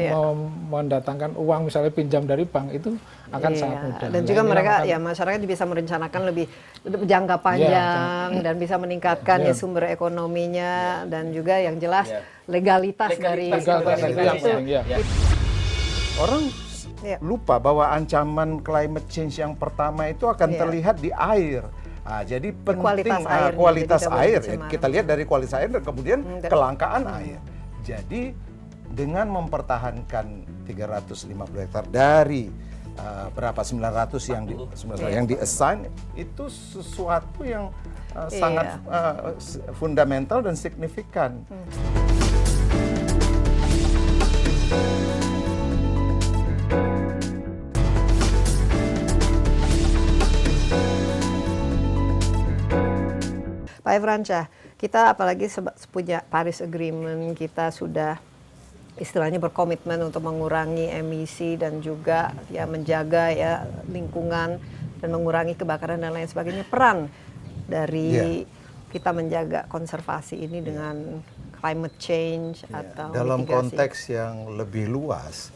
mendatangkan uang, misalnya pinjam dari bank, itu akan sangat mudah.
Dan juga mereka masyarakat bisa merencanakan lebih jangka panjang dan bisa meningkatkan sumber ekonominya dan juga yang jelas legalitas dari
itu.
Orang lupa bahwa ancaman climate change yang pertama itu akan terlihat di air. Jadi penting kualitas air. Kita lihat dari kualitas air dan kemudian kelangkaan air. Jadi dengan mempertahankan 350 hektar dari berapa 900 yang di-assign, itu sesuatu yang sangat fundamental dan signifikan.
Pak Efransyah, kita apalagi punya Paris Agreement, kita sudah istilahnya berkomitmen untuk mengurangi emisi dan juga menjaga lingkungan dan mengurangi kebakaran dan lain sebagainya. Peran dari kita menjaga konservasi ini dengan climate change atau
dalam
mitigasi.
konteks yang lebih luas,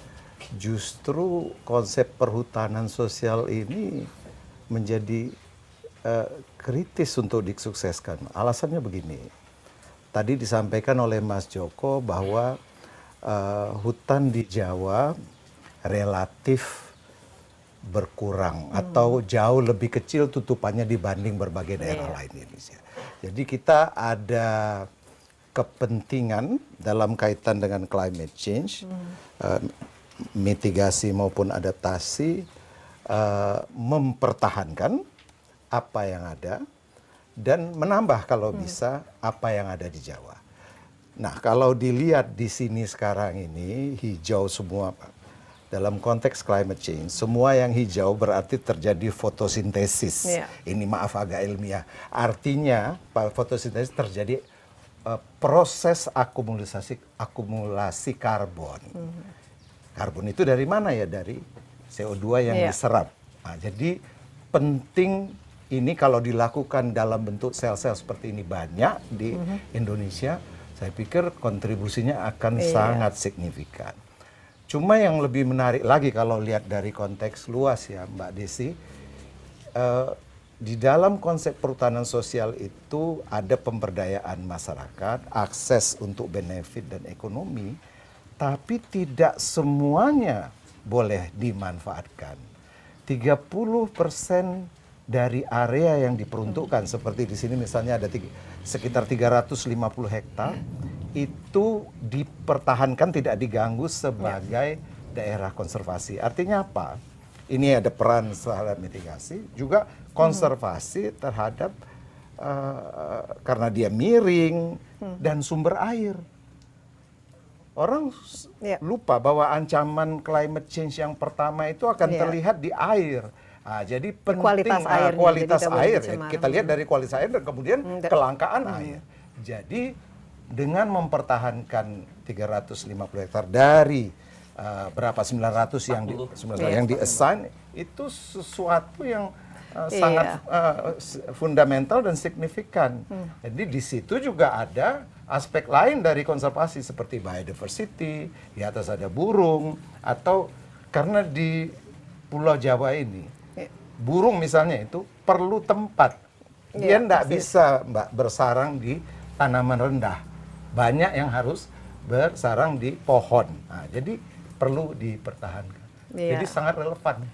justru konsep perhutanan sosial ini menjadi kritis untuk disukseskan. Alasannya begini, tadi disampaikan oleh Mas Joko bahwa hutan di Jawa relatif berkurang atau jauh lebih kecil tutupannya dibanding berbagai daerah lain di Indonesia. Jadi kita ada kepentingan dalam kaitan dengan climate change, mitigasi maupun adaptasi, mempertahankan apa yang ada dan menambah kalau bisa apa yang ada di Jawa. Nah, kalau dilihat di sini sekarang ini hijau semua, Pak. Dalam konteks climate change, semua yang hijau berarti terjadi fotosintesis. Ini maaf agak ilmiah. Artinya, fotosintesis terjadi proses akumulasi karbon. Karbon itu dari mana ya? Dari CO2 yang diserap. Nah, jadi penting ini kalau dilakukan dalam bentuk sel-sel seperti ini banyak di Indonesia, saya pikir kontribusinya akan sangat signifikan. Cuma yang lebih menarik lagi kalau lihat dari konteks luas ya Mbak Desi, di dalam konsep perhutanan sosial itu ada pemberdayaan masyarakat, akses untuk benefit dan ekonomi, tapi tidak semuanya boleh dimanfaatkan. 30% dari area yang diperuntukkan, seperti di sini misalnya ada sekitar 350 hektar, itu dipertahankan tidak diganggu sebagai daerah konservasi. Artinya apa? Ini ada peran terhadap mitigasi, juga konservasi terhadap karena dia miring dan sumber air. Orang lupa bahwa ancaman climate change yang pertama itu akan terlihat di air. Nah, jadi penting kualitas air. Kita lihat dari kualitas air dan kemudian kelangkaan air. Jadi dengan mempertahankan 350 hektar dari berapa 900 yang di-assign, itu sesuatu yang sangat fundamental dan signifikan. Jadi di situ juga ada aspek lain dari konservasi seperti biodiversity, di atas ada burung, atau karena di Pulau Jawa ini burung misalnya itu perlu tempat. Dia tidak bisa bersarang di tanaman rendah. Banyak yang harus bersarang di pohon. Nah, jadi perlu dipertahankan. Jadi sangat relevan.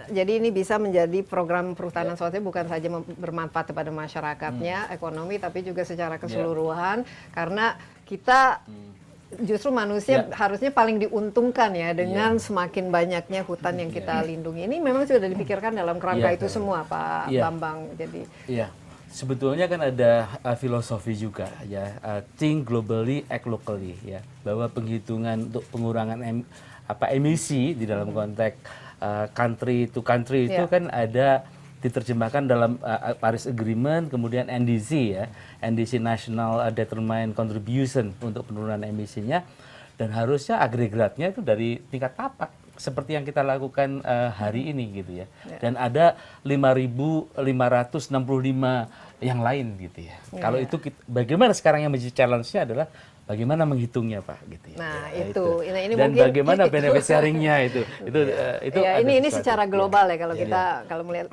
Jadi ini bisa menjadi program perhutanan sosial bukan saja bermanfaat kepada masyarakatnya, ekonomi, tapi juga secara keseluruhan. Karena kita justru manusia harusnya paling diuntungkan ya dengan semakin banyaknya hutan yang kita lindungi. Ini memang sudah dipikirkan dalam kerangka itu semua, Pak Bambang. Jadi
sebetulnya kan ada filosofi juga ya, think globally, act locally ya, bahwa penghitungan untuk pengurangan emisi di dalam konteks country to country itu kan ada diterjemahkan dalam Paris Agreement, kemudian NDC ya, NDC National Determined Contribution untuk penurunan emisinya, dan harusnya agregatnya itu dari tingkat tapak seperti yang kita lakukan hari ini gitu ya. Dan ada 5.565 yang lain gitu ya. Kalau itu bagaimana sekarang yang menjadi challenge-nya adalah bagaimana menghitungnya Pak gitu ya.
Nah, itu. Nah, ini
dan
mungkin
bagaimana benefit sharing-nya itu
ya, ini secara global ya kalau kita kalau melihat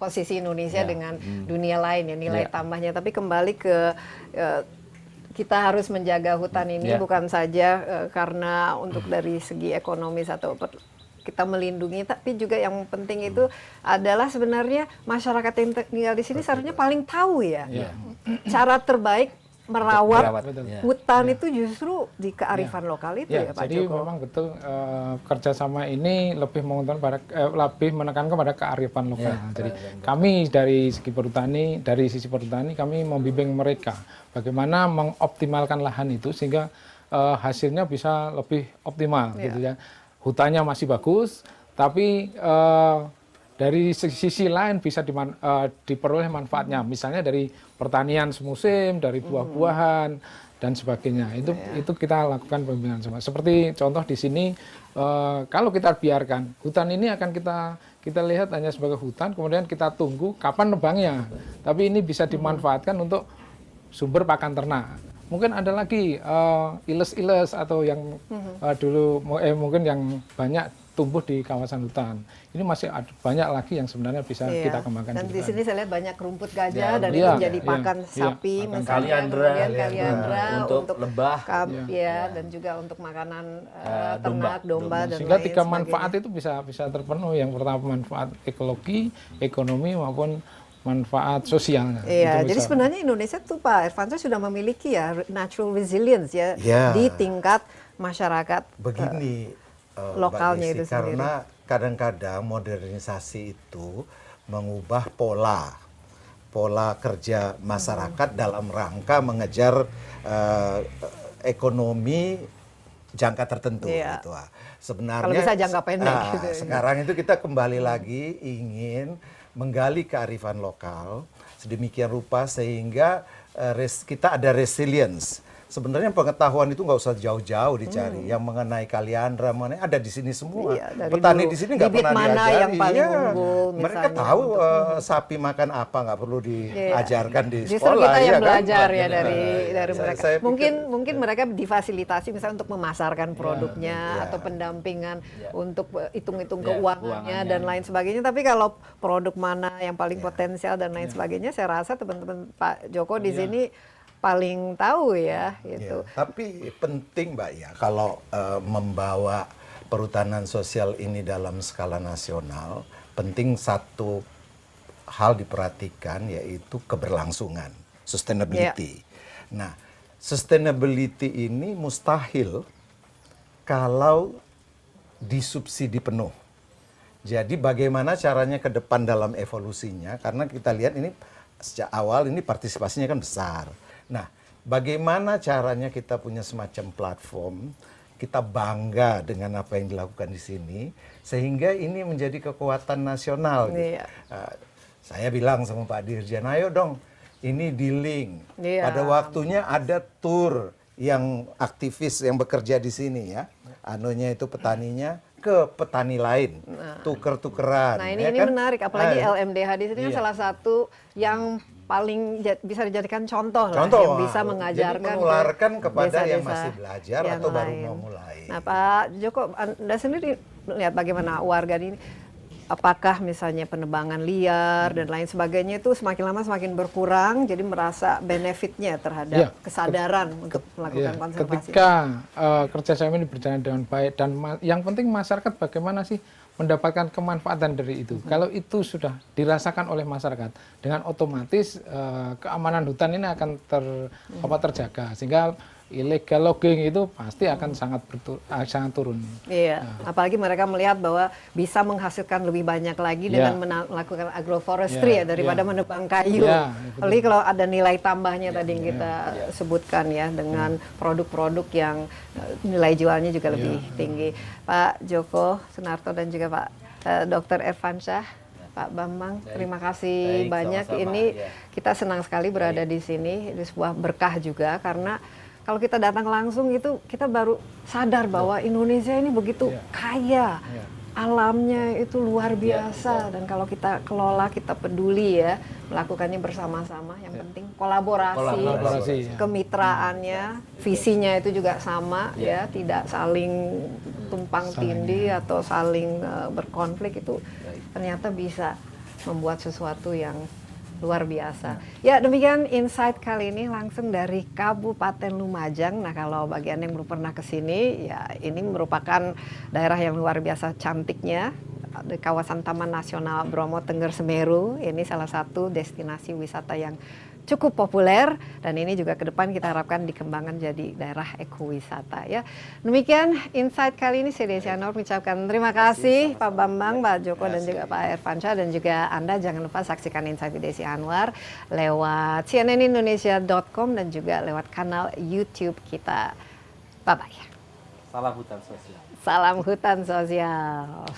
posisi Indonesia dengan dunia lain ya, nilai tambahnya, tapi kembali ke kita harus menjaga hutan ini bukan saja karena untuk dari segi ekonomis atau kita melindungi, tapi juga yang penting itu adalah sebenarnya masyarakat yang tinggal di sini seharusnya paling tahu ya cara terbaik merawat hutan itu justru di kearifan lokal itu ya Pak
Joko. Jadi memang betul kerjasama ini lebih menekankan pada kearifan lokal. Jadi kami dari sisi perhutani kami membimbing mereka bagaimana mengoptimalkan lahan itu sehingga hasilnya bisa lebih optimal gitu ya. Hutannya masih bagus, tapi dari sisi lain bisa diperoleh manfaatnya, misalnya dari pertanian semusim, dari buah-buahan dan sebagainya. Itu kita lakukan pembimbingan semua. Seperti contoh di sini, kalau kita biarkan hutan ini akan kita lihat hanya sebagai hutan, kemudian kita tunggu kapan nebangnya. Tapi ini bisa dimanfaatkan untuk sumber pakan ternak. Mungkin ada lagi iles-iles atau yang dulu mungkin yang banyak tumbuh di kawasan hutan. Ini masih ada banyak lagi yang sebenarnya bisa kita kembangkan.
Dan di sini saya lihat banyak rumput gajah dan itu menjadi pakan sapi, kaliandra untuk lebah, dan juga untuk makanan ternak, domba dan
sehingga
lain
3 manfaat itu bisa terpenuhi. Yang pertama manfaat ekologi, ekonomi maupun manfaat sosialnya.
Iya, jadi sebenarnya Indonesia tuh Pak Irfansyah sudah memiliki ya natural resilience ya di tingkat masyarakat.
Begini.
Lokalnya
Mbak Desi,
itu sendiri.
karena kadang-kadang modernisasi itu mengubah pola kerja masyarakat dalam rangka mengejar ekonomi jangka tertentu gitu. Sebenarnya
kalau bisa jangka pendek gitu.
Sekarang itu kita kembali lagi ingin menggali kearifan lokal sedemikian rupa sehingga kita ada resilience. Sebenarnya pengetahuan itu nggak usah jauh-jauh dicari. Yang mengenai kaliandra, mengenai ada di sini semua. Petani di sini nggak pernah diajari.
Yang paling unggul,
mereka tahu sapi makan apa, nggak perlu diajarkan di sekolah.
Justru kita yang
kan?
belajar ya dari mereka. Mungkin mereka difasilitasi misalnya untuk memasarkan produknya atau pendampingan untuk hitung-hitung keuangannya dan lain sebagainya. Tapi kalau produk mana yang paling potensial dan lain sebagainya, saya rasa teman-teman Pak Joko di sini paling tahu ya gitu.
Tapi penting Mbak ya kalau membawa perhutanan sosial ini dalam skala nasional, penting satu hal diperhatikan yaitu keberlangsungan, sustainability. Nah, sustainability ini mustahil kalau disubsidi penuh. Jadi bagaimana caranya ke depan dalam evolusinya, karena kita lihat ini sejak awal ini partisipasinya kan besar. Nah, bagaimana caranya kita punya semacam platform, kita bangga dengan apa yang dilakukan di sini, sehingga ini menjadi kekuatan nasional. Gitu. Saya bilang sama Pak Dirjen, ayo dong, ini di-link. Pada waktunya ada tour yang aktivis yang bekerja di sini ya, anunya itu petaninya ke petani lain, tuker-tukeran.
Nah ini menarik, apalagi LMDH di sini kan salah satu yang paling bisa dijadikan contoh lah, yang bisa mengajarkan,
jadi menularkan kepada
desa-desa
yang masih belajar
yang
atau baru
lain.
mau mulai.
Nah Pak Joko, Anda sendiri lihat bagaimana warga ini, apakah misalnya penebangan liar dan lain sebagainya itu semakin lama semakin berkurang, jadi merasa benefitnya terhadap kesadaran untuk melakukan konservasi.
Ketika kerjasama ini berjalan dengan baik dan yang penting masyarakat bagaimana sih mendapatkan kemanfaatan dari itu. Kalau itu sudah dirasakan oleh masyarakat, dengan otomatis keamanan hutan ini akan terjaga, sehingga illegal logging itu pasti akan sangat turun.
Iya, apalagi mereka melihat bahwa bisa menghasilkan lebih banyak lagi dengan melakukan agroforestry daripada menebang kayu. Apalagi kalau ada nilai tambahnya tadi yang kita sebutkan ya, dengan produk-produk yang nilai jualnya juga lebih tinggi. Pak Joko Sunarto dan juga Pak Dr. Irfansyah, Pak Bambang, terima kasih banyak. Ini kita senang sekali berada di sini, ini sebuah berkah juga karena kalau kita datang langsung itu kita baru sadar bahwa Indonesia ini begitu kaya, alamnya itu luar biasa, dan kalau kita kelola, kita peduli ya, melakukannya bersama-sama, yang penting kolaborasi, kemitraannya, visinya itu juga sama ya, tidak saling tumpang tindih atau saling berkonflik, itu ternyata bisa membuat sesuatu yang luar biasa. Ya, demikian insight kali ini langsung dari Kabupaten Lumajang. Nah, kalau bagi Anda yang belum pernah ke sini, ya ini merupakan daerah yang luar biasa cantiknya. Di kawasan Taman Nasional Bromo Tengger Semeru, ini salah satu destinasi wisata yang cukup populer, dan ini juga ke depan kita harapkan dikembangkan jadi daerah ekowisata ya. Demikian insight kali ini, saya Desi Anwar mengucapkan terima kasih Pak Bambang, Pak Joko dan juga Pak Irfansyah, dan juga Anda jangan lupa saksikan insight with Desi Anwar lewat cnnindonesia.com dan juga lewat kanal YouTube kita. Bye bye.
Salam hutan sosial.
Salam hutan sosial.